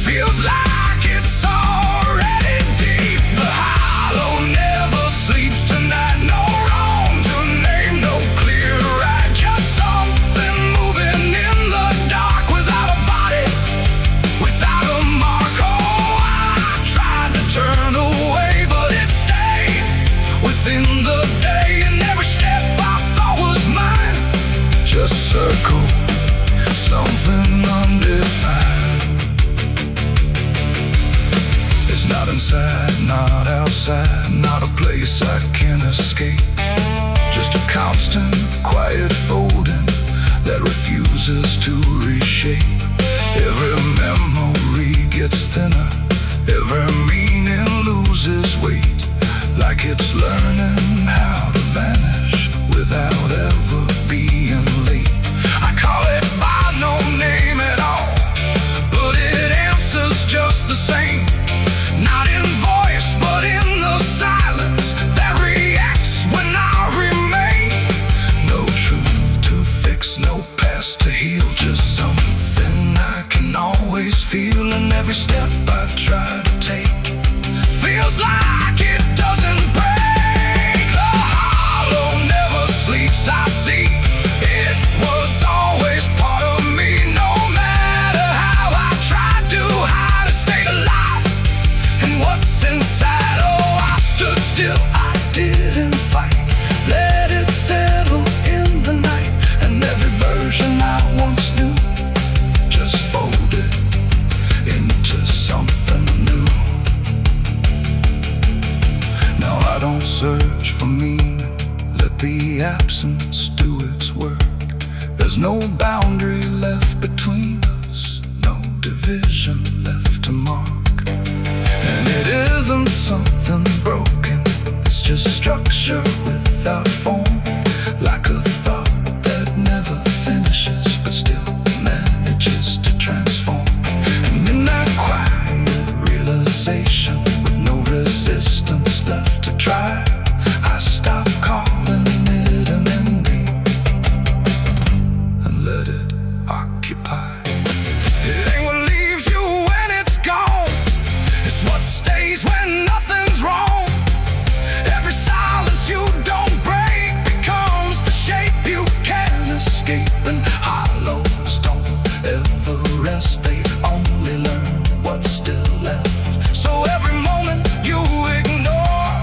feels like it's already deep. The hollow never sleeps tonight, no wrong to name, no clear right, just something moving in the dark without a body, without a mark. Oh, I tried to turn away, but it stayed within the day, and every step I thought was mine just circled something undefined. It's not inside, not outside, not a place I can escape, just a constant, quiet folding that refuses to reshape. Every memory gets thinner, every meaning loses weight, like it's learning how to vanish without ever being late. I call it by no name at all, but it answers just the same. Not in voice, but in the silence that reacts when I remain. No truth to fix, no past to heal, just something I can always feel. And every step I try to take feels like it doesn't break. The hollow never sleeps, I see. It was always part of me, no matter how I tried to hide or stay alive. And what's inside, oh, I stood still, I didn't fight, let it settle in the night. And every version I once knew just folded into something new. Now I don't search for meaning, let the absence do its work. There's no boundary left between us, no division left to mark. And it isn't something broken, it's just structure without form, like a thought that never finishes but still manages to transform. And in that quiet realization, with no resistance left to try, I stop calling it an ending and let it occupy. It ain't what leaves you when it's gone, it's what stays when nothing's wrong. Every silence you don't break becomes the shape you can't escape. And hollows don't ever rest, they only learn what's still left. So every moment you ignore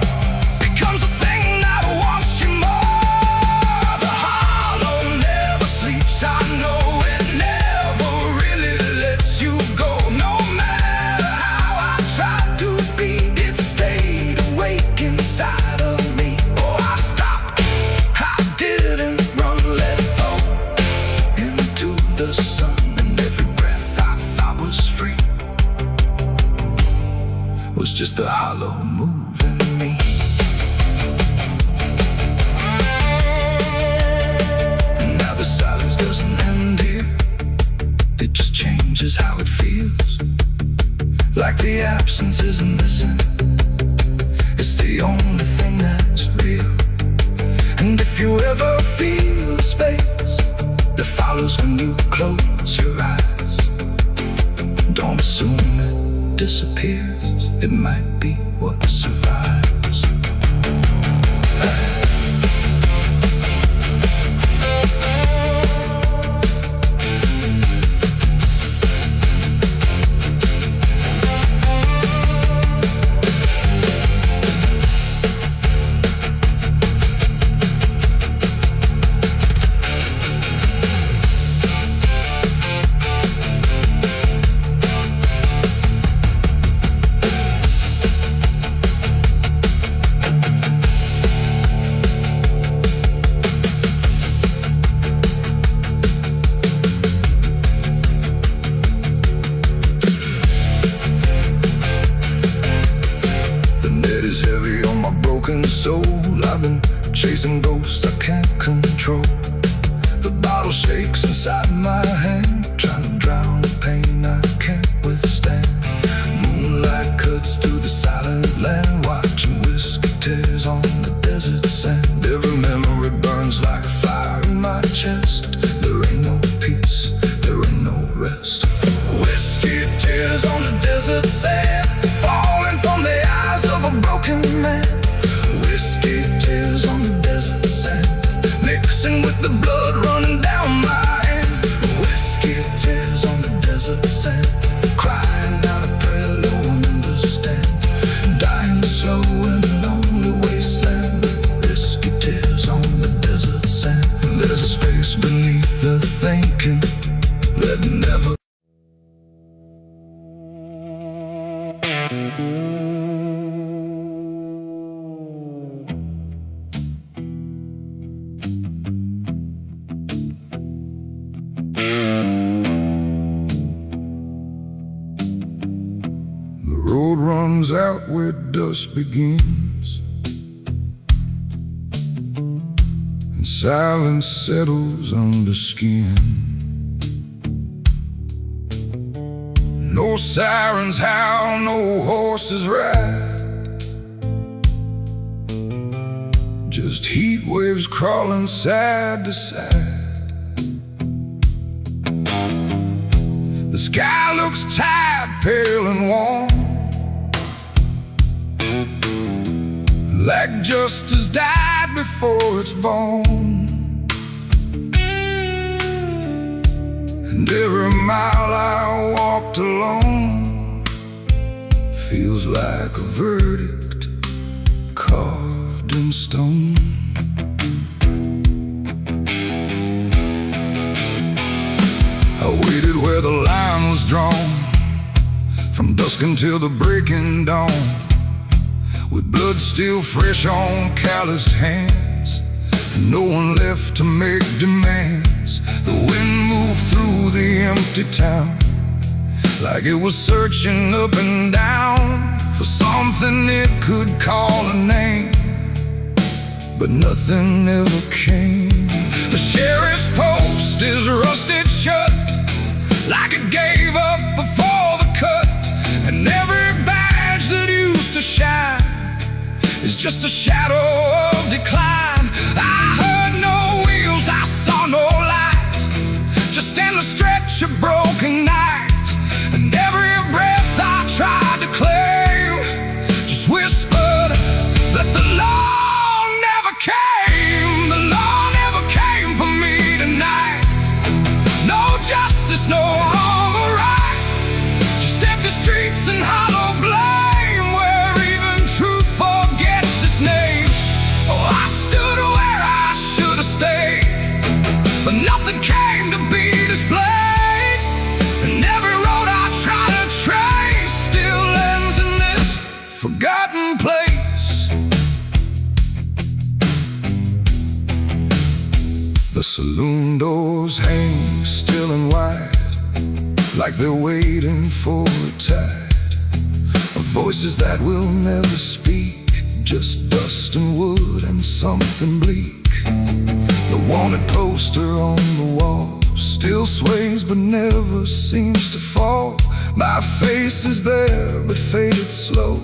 becomes a thing that wants you more. The hollow never sleeps, I know it never really lets you go. No matter how I tried to be, it stayed awake inside of me. Oh, I stopped, I didn't run, let it fall into the sun. And every breath I thought was free was just a hollow move in me. And now the silence doesn't end here, it just changes how it feels. like the absence isn't missing. It's the only thing that's real. And if you ever feel a space that follows when you close your eyes, don't assume it disappears. It might be what survives. Soul, I've been chasing ghosts I can't control. The bottle shakes inside my hand, trying to drown the pain I can't withstand. Moonlight cuts through the silent land, watching whiskey tears on the desert sand. Every memory burns like a fire in my chest. There ain't no peace, there ain't no rest. Whiskey tears on the desert sand, falling from the eyes of a broken man. Whiskey tears on the desert sand, mixing with the blood running down my hand. Whiskey tears on the desert sand, crying out a prayer no one understands. Dying slow in a lonely wasteland, whiskey tears on the desert sand. There's a space beneath the thinking that never. The road runs out where dusk begins, and silence settles under skin. No sirens howl, no horses ride, just heat waves crawling side to side. The sky looks tired, pale and warm, like justice died before it's born. And every mile I walked alone feels like a verdict carved in stone. I waited where the line was drawn, from dusk until the breaking dawn, with blood still fresh on calloused hands, and no one left to make demands. The wind moved through the empty town, like it was searching up and down for something it could call a name, but nothing ever came. The sheriff's post is rusted shut, like it gave up before the cut, and every badge that used to shine is just a shadow of decline. I heard no wheels, I saw no light, just endless stretch of broken night. And every breath I tried to claim just whispered that the law never came. The law never came for me tonight. No justice, no wrong or right, just empty streets and hollow blame, where even truth forgets its name. Oh, I stood where I should have stayed, but nothing came to be displayed. And every road I try to trace still ends in this forgotten place. The saloon doors hang still and wide, like they're waiting for a tide of voices that will never speak, just dust and wood and something bleak. The wanted poster on the wall still sways but never seems to fall. My face is there, but faded slow,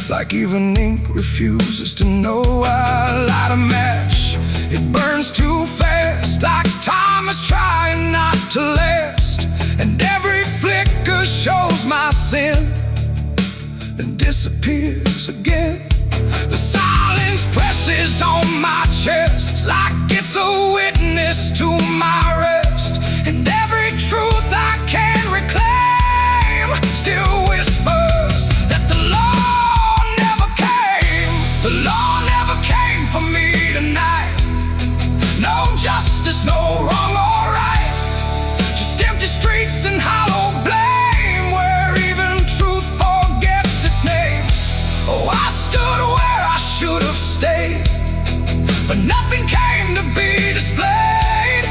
like even ink refuses to know. I light a match, it burns too fast, like time is trying not to last. And every flicker shows my sin, then disappears again. The silence presses on my chest, like it's a witness to my rest. And every truth I can't reclaim still whispers that the law never came. The law never came for me tonight. No justice, no wrong or right, just empty streets and hollow blame, where even truth forgets its name. Oh, I stood where I should have stayed, but nothing came to be displayed.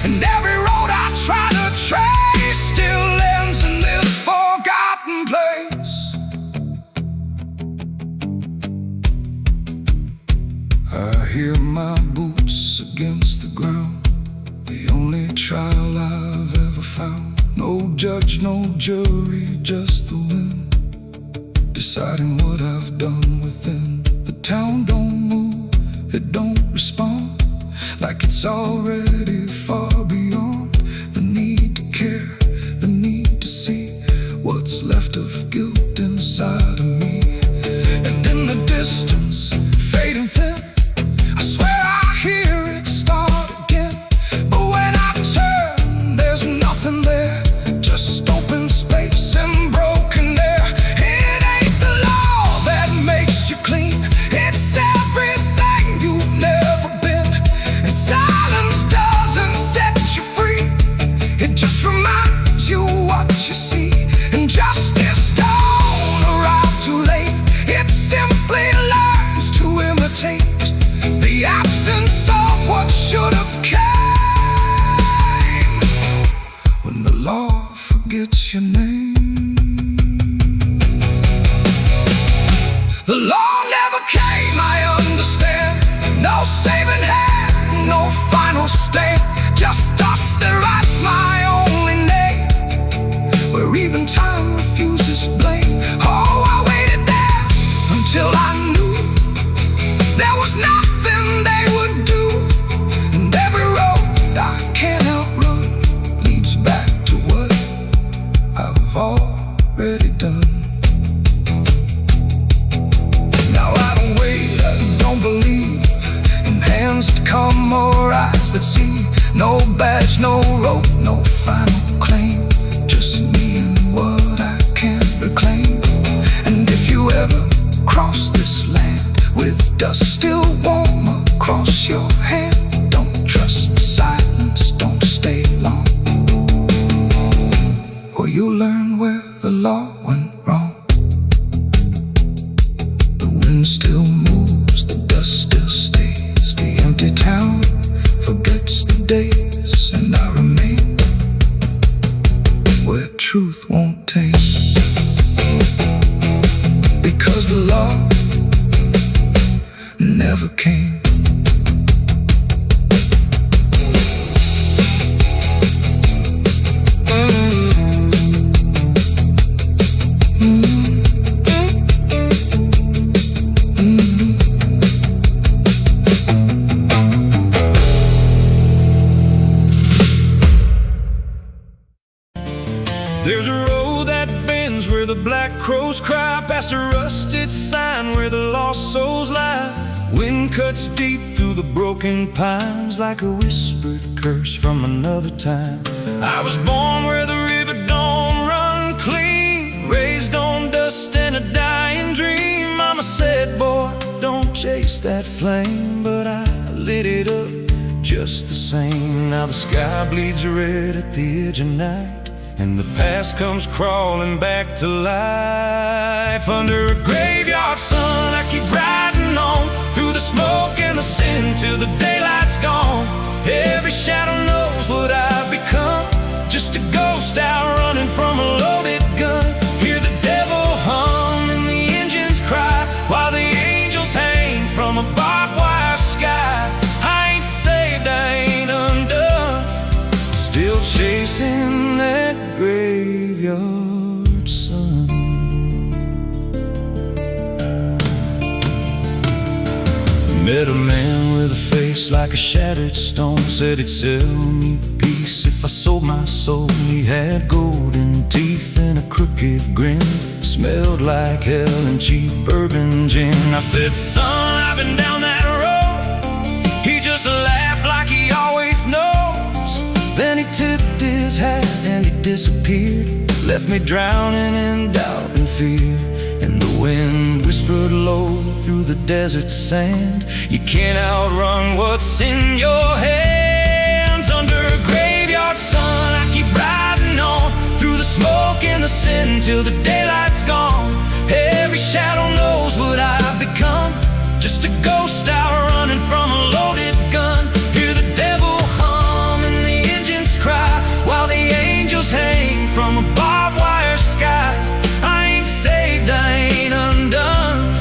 And every road I try to trace still ends in this forgotten place. I hear my boots against the ground, the only trial I've ever found. No judge, no jury, just the wind deciding what I've done within. The town don't move, it don't respond, like it's already far beyond the need to care, the need to see what's left of guilt inside of me. And in the distance, fading thin, I swear I hear it start again. But when I turn, there's nothing there, just open space and broken air. It ain't the law that makes you clean, it's everything you've never been. And silence doesn't set you free, it just reminds you what you see. And justice don't arrive too late, it simply learns to imitate the absence of what should have came. When the law forgets your name. The law never came, I understand. No saving hand, no final stand, just dust that writes my only name, where even time refuses blame. Oh, I waited there until I knew there was nothing they would do. And every road I can't outrun leads back to what I've already done. Now I don't wait, I don't believe in hands that come or eyes that see. No badge, no rope, no final claim, just me and what I can't reclaim. And if you ever cross this land with dust still warm across your hand, don't trust the silence, don't stay long, or you'll learn where the law went wrong. The wind still moves, the dust still stays, the empty town forgets the days, and I remain where truth won't taste, because the law never came. There's a road that bends where the black crows cry, past a rusted sign where the lost souls lie. Wind cuts deep through the broken pines, like a whispered curse from another time. I was born where the river don't run clean, raised on dust and a dying dream. Mama said, boy, don't chase that flame, but I lit it up just the same. Now the sky bleeds red at the edge of night, and the past comes crawling back to life. Under a graveyard sun, I keep riding on, through the smoke and the sin till the daylight's gone. Every shadow knows what I've become, just a ghost out running from a loaded gun. Hear the devil hum and the engines cry, while the angels hang from a barbed wire sky. I ain't saved, I ain't undone, still chasing that grave graveyard sun. Met a man with a face like a shattered stone. Said he'd sell me peace if I sold my soul. He had golden teeth and a crooked grin. Smelled like hell and cheap bourbon gin. I said, son, I've been down that road. He just laughed like he always knows. Then he tipped his hat and he disappeared. Left me drowning in doubt and fear. And the wind whispered low through the desert sand. You can't outrun what's in your hands. Under a graveyard sun, I keep riding on through the smoke and the sin till the daylight's gone. Every shadow knows what I've become. Just a ghost out running from a loaded gun. Hear the devil hum and the engines cry while the angels hang from a barbed wire sky. I ain't saved, I ain't undone.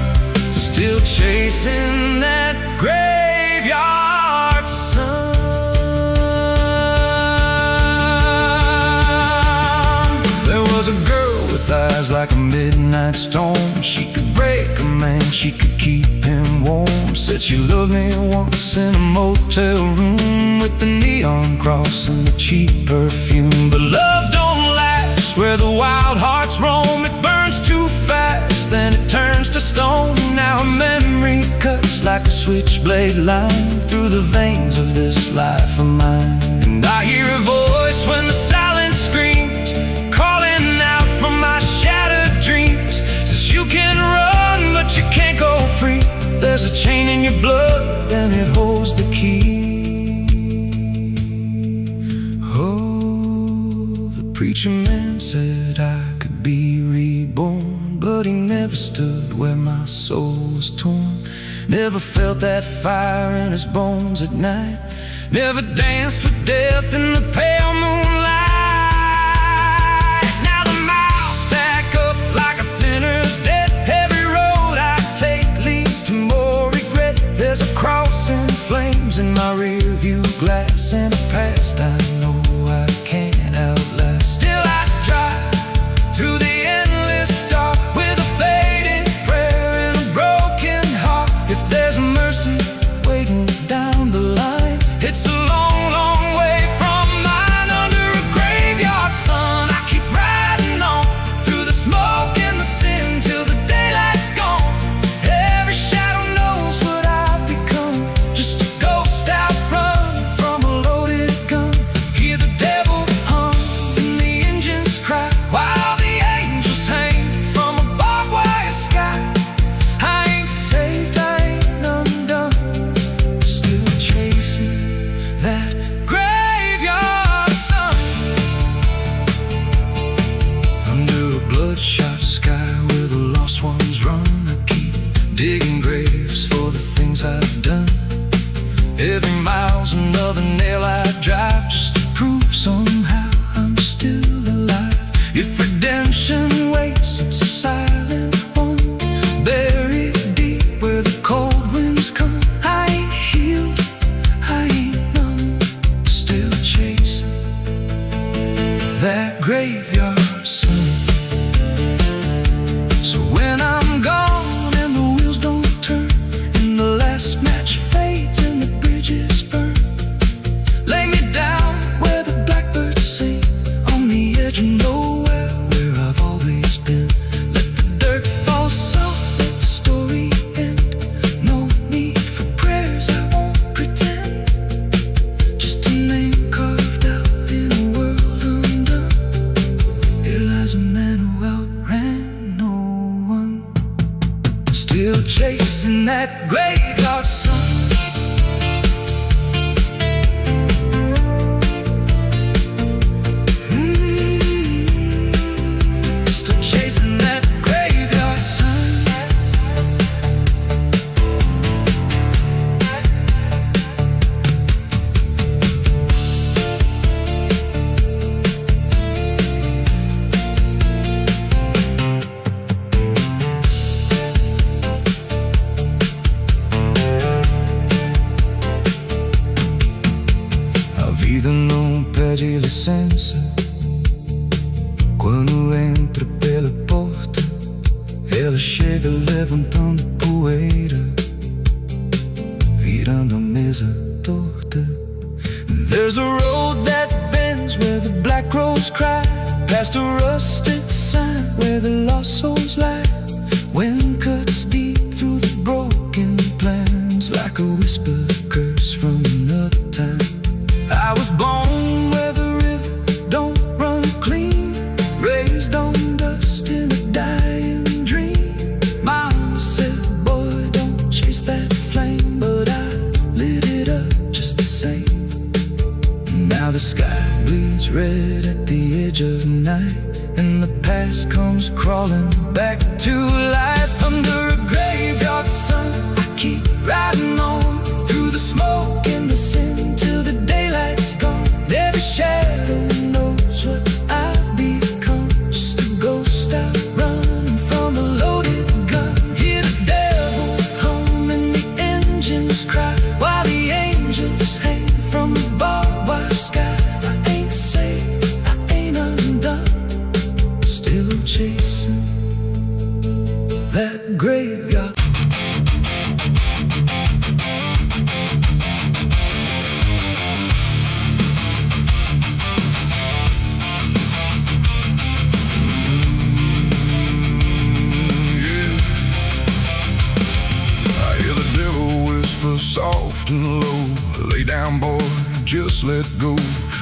Still chasing that graveyard sun. There was a girl with eyes like a midnight storm. She could break a man, she could keep him warm. Said she loved me once in a motel room with the neon cross and the cheap perfume. But love don't last where the wild hearts roam. It burns too fast, then it turns to stone. Now a memory cuts like a switchblade line through the veins of this life of mine. And I hear a voice when the silence screams, calling out from my shattered dreams. Says you can run, but you can't go free. There's a chain in your blood and it holds the key. Oh, the preacher man said I could be reborn, but he never stood where my soul was torn. Never felt that fire in his bones at night. Never danced with death in the pale moonlight. Now the miles stack up like a sinner's debt. Every road I take leads to more regret. There's a cross in flames in my rear view glass, and a past I know I can't outlast. Still I drive through the endless dark with a fading prayer and a broken heart. If there's mercy waiting down the line, it's a long, long way from mine. Under a graveyard sun, I keep riding on through the smoke and the sin till the daylight's gone. Every shadow knows what I've become. Just a ghost out running from a loaded gun. Hear the devil hum and the engines cry while the angels hang from a barbed wire sky. I ain't saved, I ain't undone. Still chasing that graveyard sun. Under a bloodshot sky where the lost ones run, I keep digging graves for the things I've done. Every mile's another nail I drive just to prove somehow I'm still alive. If redemption waits, it's a silent one, buried deep where the cold winds come. I ain't healed, I ain't numb. Still chasing that graveyard sun. So when I'm gone and the wheels don't turn and the last match fades and the bridges burn, lay me down where the blackbirds sing on the edge of nowhere where I've always been. Let the dirt fall soft, let the story end. No need for prayers, I won't pretend. Just a name carved out in a world undone. Here lies a man who outran no one. Still chasing that graveyard sun. Still chasing that graveyard sun. Quando entra pela porta, ela chega levantando poeira, virando a mesa torta. There's a road that bends where the black crows cry, past a rusted sign where the lost souls lie. Wind cuts deep through the broken plans, like a whispered curse from another time. I was born where the river don't run clean, raised on dust in a dying dream. Mama said, boy, don't chase that flame, but I lit it up just the same. Now the sky bleeds red at the edge of night, and the past comes crawling back to life. Under a graveyard sun, I keep riding on through the smoke and the sin till the daylight's gone. Every shadow knows what I've become, just a ghost out running from a loaded gun. Hear the devil hum and the engines cry, while the angels hang from the barbed wire sky. I ain't saved, I ain't undone, still chasing that graveyard. Soft and low, lay down boy, just let go.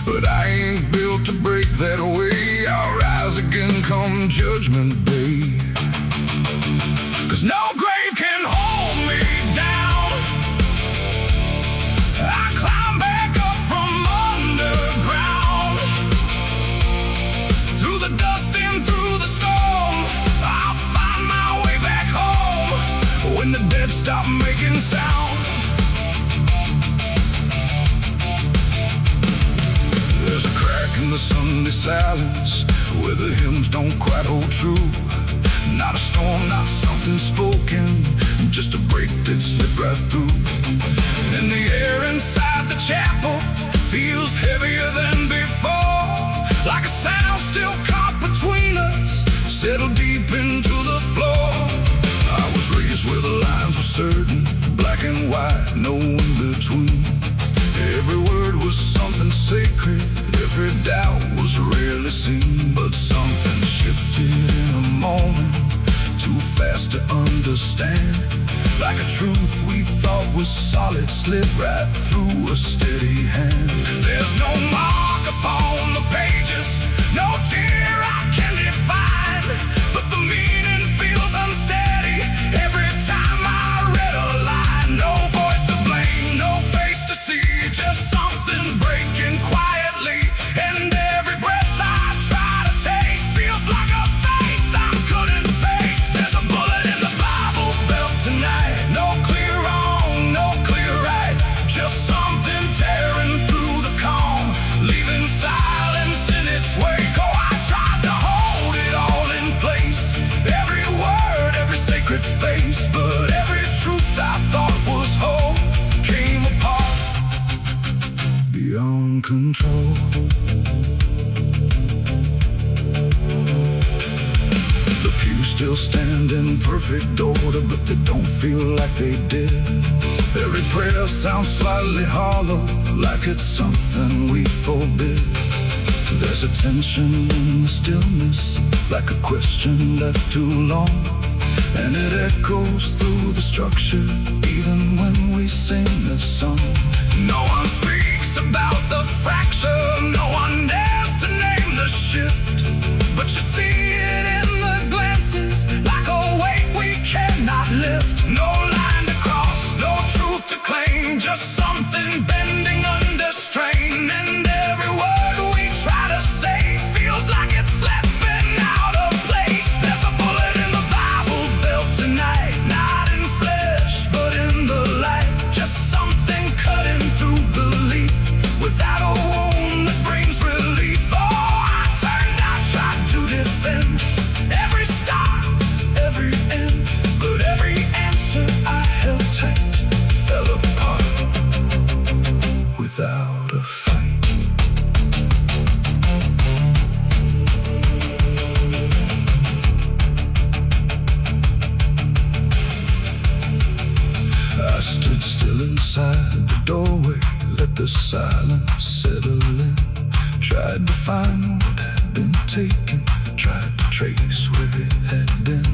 But I ain't built to break that way. I'll rise again come judgment day. 'Cause no grave can hold me down. I climb back up from underground, through the dust and through the storm. I'll find my way back home when the dead stop making sound. There's a crack in the Sunday silence where the hymns don't quite hold true. Not a storm, not something spoken, just a break that slipped right through. And the air inside the chapel feels heavier than before, like a sound still caught between us, settled deep into the floor. I was raised where the lines were certain, black and white, no in between. Every word was something sacred, every doubt was rarely seen. But something shifted in a moment, too fast to understand. Like a truth we thought was solid slipped right through a steady hand. There's no mark upon the pages, no tear I can define, but the meaning feels unsteady every time I read a line. No voice to blame, no face to see, just something breaking quietly. And every breath I try to take feels like a faith I couldn't fake. There's a bullet in the Bible belt tonight, no clear wrong, no clear right, just something tearing through the calm, leaving silence in its wake. Oh, I tried to hold it all in place, every word, every sacred space, but every truth I thought was whole came apart beyond control. The pews still stand in perfect order, but they don't feel like they did. Every prayer sounds slightly hollow, like it's something we forbid. There's a tension in the stillness, like a question left too long, and it echoes through the structure, even when we sing this song. No one speaks about the fracture, no one dares to name the shift, but you see it in the glances, like a weight we cannot lift. No line to cross, no truth to claim, just something bending under strain. And every word we try to say feels like it's slipping out of place. There's a bullet in the Bible belt tonight, not in flesh but in the light, just something cutting through belief without a wound that brings relief. Oh, I tried to defend the silence settle in. Tried to find what had been taken, tried to trace where it had been,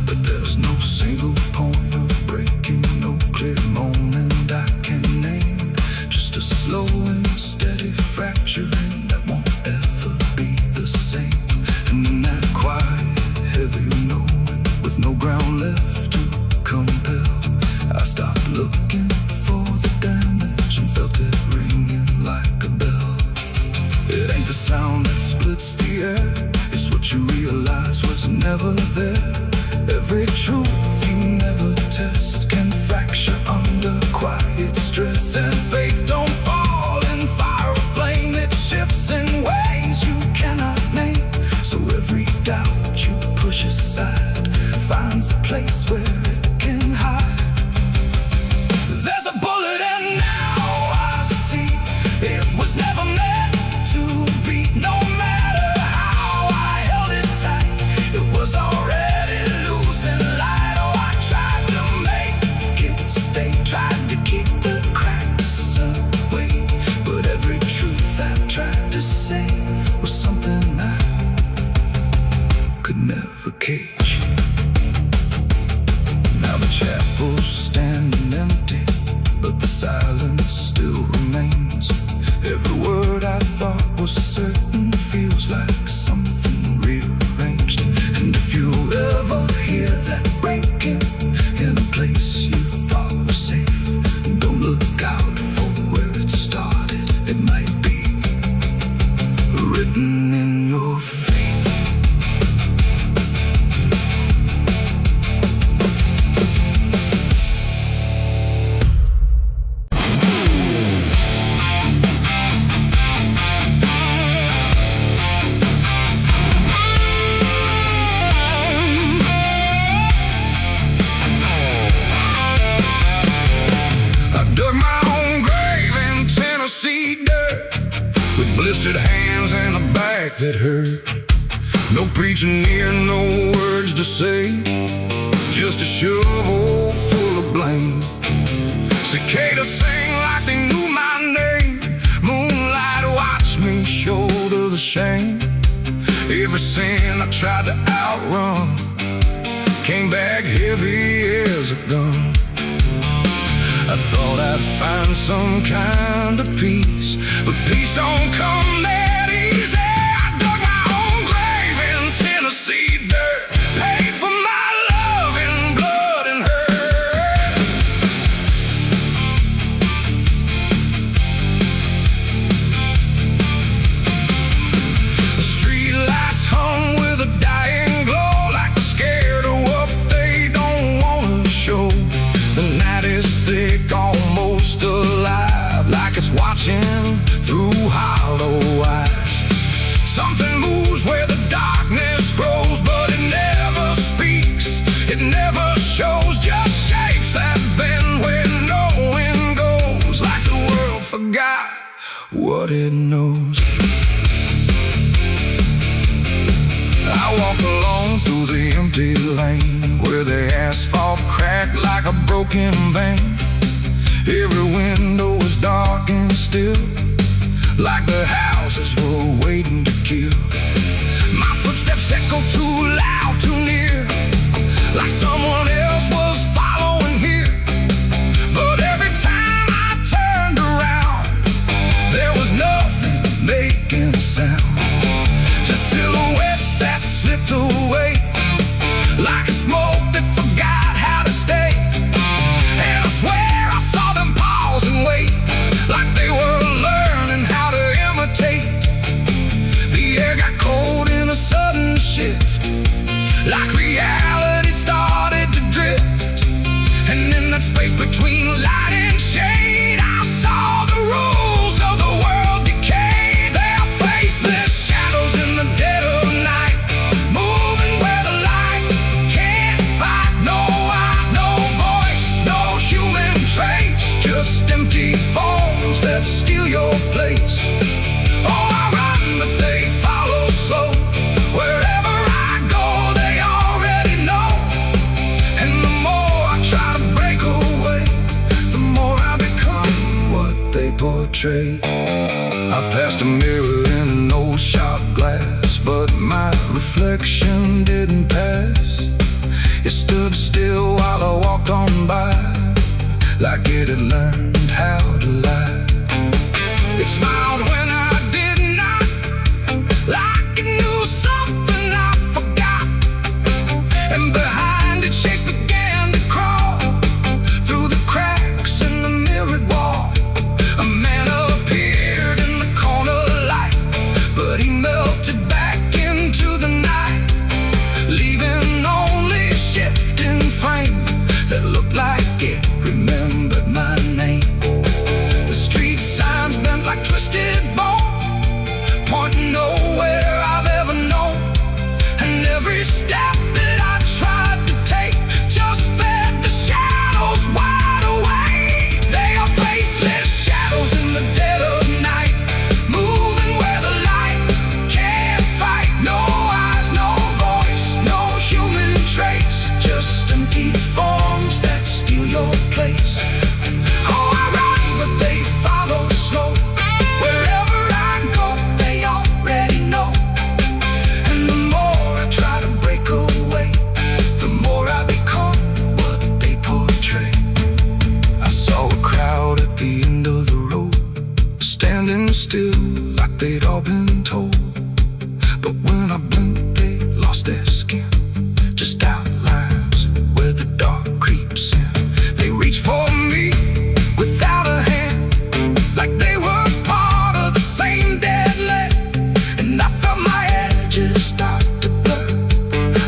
but there's no single point of breaking, no clear moment I can name. Just a slow and steady fracturing that won't ever be the same. And in that quiet, heavy knowing, with no ground left to compel, I stopped looking for the damage and felt it ringing like a bell. It ain't the sound that splits the air, it's what you realize was never there. Every truth you never test can fracture under quiet stress. And faith don't fall in fire or flame, it shifts in ways you cannot name. So every doubt you push aside finds a place where it can hide. There's a bullet and now I see it was never meant to be. No matter how I held it tight, it was already losing light. Oh, I tried to make it stay, tried to keep the cracks away, but every truth I tried to say was something I could never cage. Now the chapel's standing empty, but the silence still remains. Every word I thought was certain feels like something rearranged. And if you ever hear that breaking in a place you thought was safe, don't look out for where it started. It might be written in your fate. Dug my own grave in Tennessee dirt, with blistered hands and a back that hurt. No preaching near, no words to say, just a shovel full of blame. Cicadas sing like they knew my name. Moonlight watched me shoulder the shame. Every sin I tried to outrun came back heavy as a gun. I thought I'd find some kind of peace, but peace don't come that easy. I dug my own grave in Tennessee dirt, paid for my love in blood and hurt. The street lights hung with a dying glow, like they're scared of what they don't want to show. The night is thick, almost alive, like it's watching through hollow eyes. Something moves where the darkness grows, but it never speaks, it never shows, just shapes that bend where no wind goes, like the world forgot what it knows. I walk alone through the empty lane, where the asphalt cracked like a broken vein. Every window was dark and still, like the houses were waiting to kill. My footsteps echo too loud, too near, like someone else was following here. But every time I turned around, there was nothing making a sound, just silhouettes that slipped away, like a smoke that forgot how to stay. And I swear I saw them pause and wait, like they were learning how to imitate. The air got cold in a sudden shift, like reality started to drift. And in that space between light and shade, I saw the rules of the world decay. Their faceless shadows in the dead of night, moving where the light can't fight. No eyes, no voice, no human trace, just empty forms that steal your place. Oh, I run, but they follow slow. Wherever I go, they already train didn't pass. It stood still while I walked on by, like it had learned how to lie. It smiled when I did not, like it knew something I forgot. And behind it, shapes began to crawl through the cracks in the mirrored wall. A man appeared in the corner light, but he melted back into the night, leaving only a shifting frame that looked like it remembered my name. The street signs bent like twisted bone, pointing nowhere I've ever known. And every step that I tried to take just fed the shadows wide awake. They are faceless shadows in the dead of night, moving where the light can't fight. No eyes, no voice, no human trace, just empty forms that steal your place. Oh, I run, but they follow slow. Wherever I go, they already know. And the more I try to break away, the more I become what they portray. I saw a crowd at the end of the road, standing still like they'd all been told. But when I blinked, they lost their skin, just outlines where the dark creeps in. They reach for me without a hand, like they were part of the same dead land. And I felt my edges start to blur,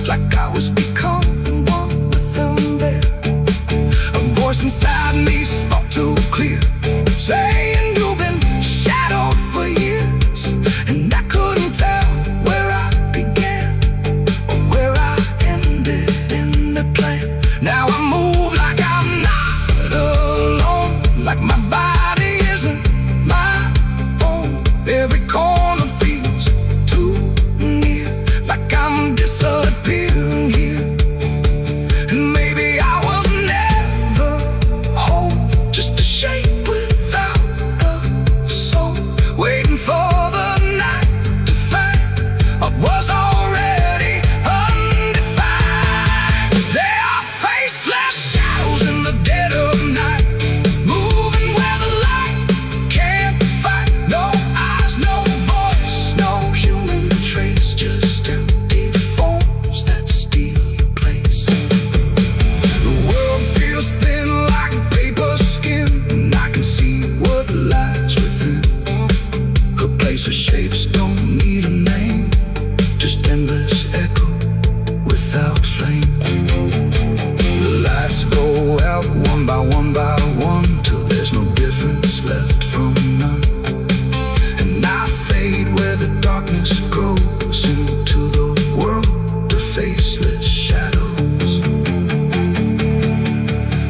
like I was becoming one with them there. A voice inside me spoke too clear, saying you've been shadowed for years. And I couldn't tell where I began or where I ended in the plan. Now I move like I'm not alone, like my body isn't my own. Every corner feels too near, like I'm disappearing here. And maybe I was never whole, just a shape without a soul, waiting for the night to find what was already undefined. They are faceless shadows in the dead of night, moving where the light can't fight. No eyes, no voice, no human trace, just empty forms that steal your place. The world feels thin like paper skin, and I can see what lies within. A place where shapes don't need a name, just endless echo without flame. The lights go out one by one, till there's no difference left from none. And I fade where the darkness grows into the world of faceless shadows.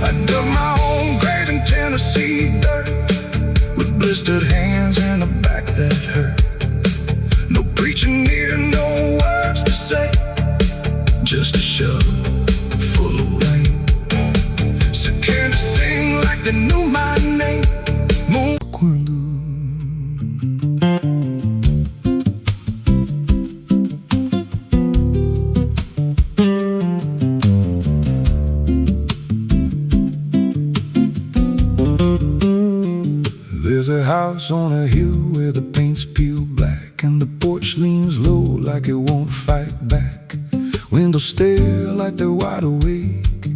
I dug my own grave in Tennessee dirt, with blistered hands and a back that hurt. No preaching near, no words to say, just a shovel full of rain. Scared to sing like they knew my name. Quando there's a house on a hill where the paint's peeled black, and the porch leans low like it won't fight back. Windows stare like they're wide awake,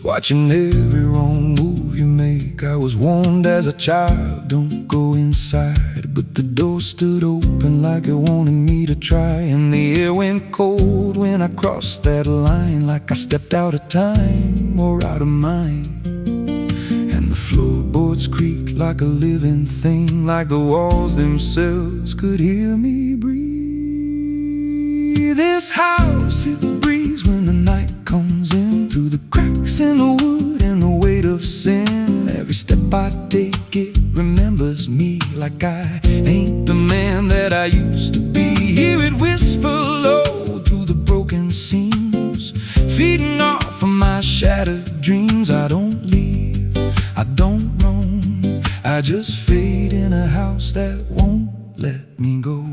watching every wrong move you make. I was warned as a child, don't go inside, but the door stood open like it wanted me to try. And the air went cold when I crossed that line, like I stepped out of time or out of mind. And the floorboards creaked like a living thing, like the walls themselves could hear me breathe. This house, it breathes when the night comes in, through the cracks in the wood and the weight of sin. Every step I take, it remembers me, like I ain't the man that I used to be. Hear it whisper low through the broken seams, feeding off of my shattered dreams. I don't leave, I don't roam, I just fade in a house that won't let me go.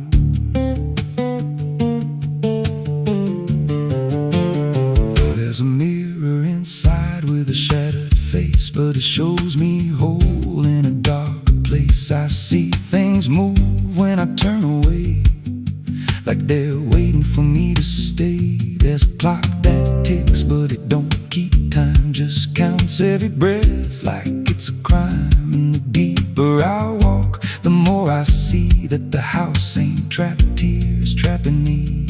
shows me whole in a dark place. I see things move when I turn away, like they're waiting for me to stay. There's a clock that ticks, but it don't keep time, just counts every breath like it's a crime. And the deeper I walk, the more I see that the house ain't trapped here, it's trapping me.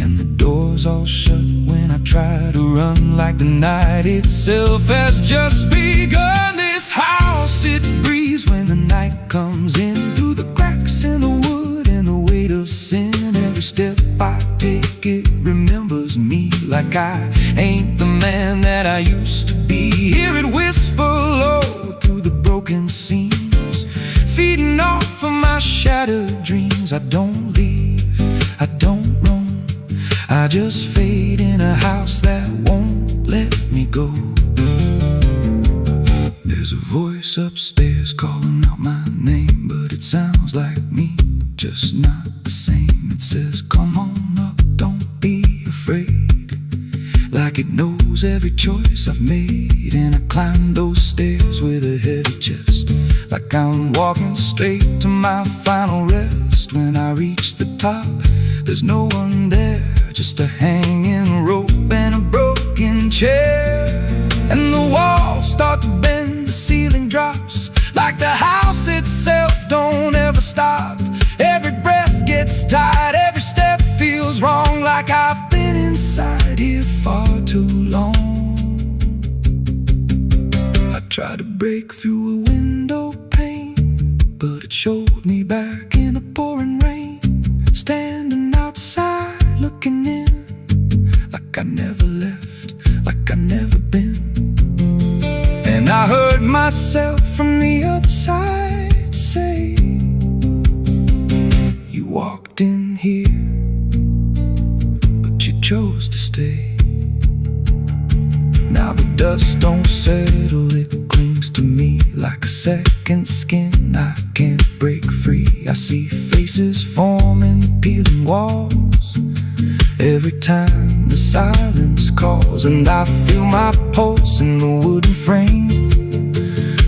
And the doors all shut when I try to run, like the night itself has just begun. This house, it breathes when the night comes in, through the cracks in the wood and the weight of sin. Every step I take, it remembers me, like I ain't the man that I used to be. Hear it whisper low through the broken seams, feeding off of my shattered dreams. I don't leave, I don't roam, I just fade in a house that won't let me go. There's a voice upstairs calling out my name, but it sounds like me, just not the same. It says, come on up, don't be afraid, like it knows every choice I've made. And I climb those stairs with a heavy chest, like I'm walking straight to my final rest. When I reach the top, there's no one there, just a hanging rope and a broken chair. And the walls start to bend, the ceiling drops, like the house itself don't ever stop. Every breath gets tight, every step feels wrong, like I've been inside here far too long. I tried to break through a window pane, but it showed me back in the pouring rain, standing outside looking in, like I never left, like I never been. And I heard myself from the other side say, you walked in here, but you chose to stay. Now the dust don't settle, it clings to me like a second skin. I can't break free. I see faces forming, peeling walls every time the silence calls. And I feel my pulse in the wooden frame,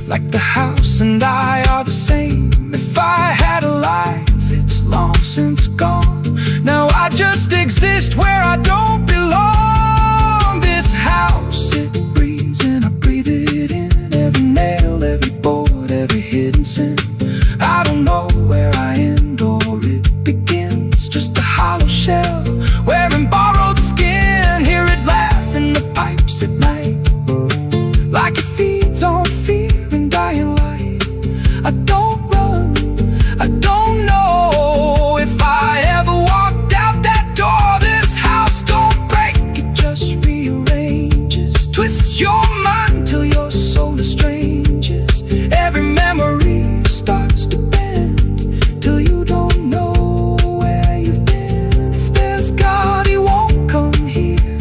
like the house and I are the same. If I had a life, it's long since gone. Now I just exist where I don't belong. This house, it breathes and I breathe it in, every nail, every board, every hidden sin. I don't know where I end or it begins, just a hollow shell wearing borrowed skin. Hear it laugh in the pipes at night, like it feeds on fear and dying light. I don't run, I don't know if I ever walked out that door. This house don't break, it just rearranges, twists your mind till your soul estranges. Every memory starts to bend, till you don't know where you've been. If there's God, he won't come here.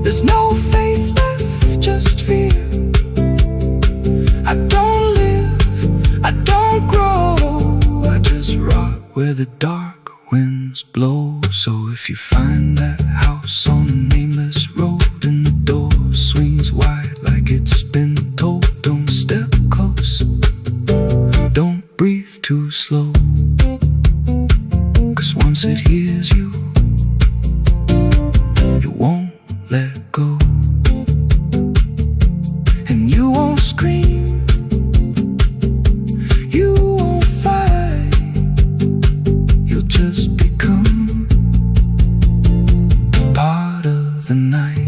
There's no faith left, just fear. I don't live, I don't grow, I just rot where the dark winds blow. So if you find that house on a nameless road and the door swings wide like it's been told, don't step close, don't breathe too slow, 'cause once it hears you, it won't let go. And you won't scream, you won't fight, you'll just become part of the night.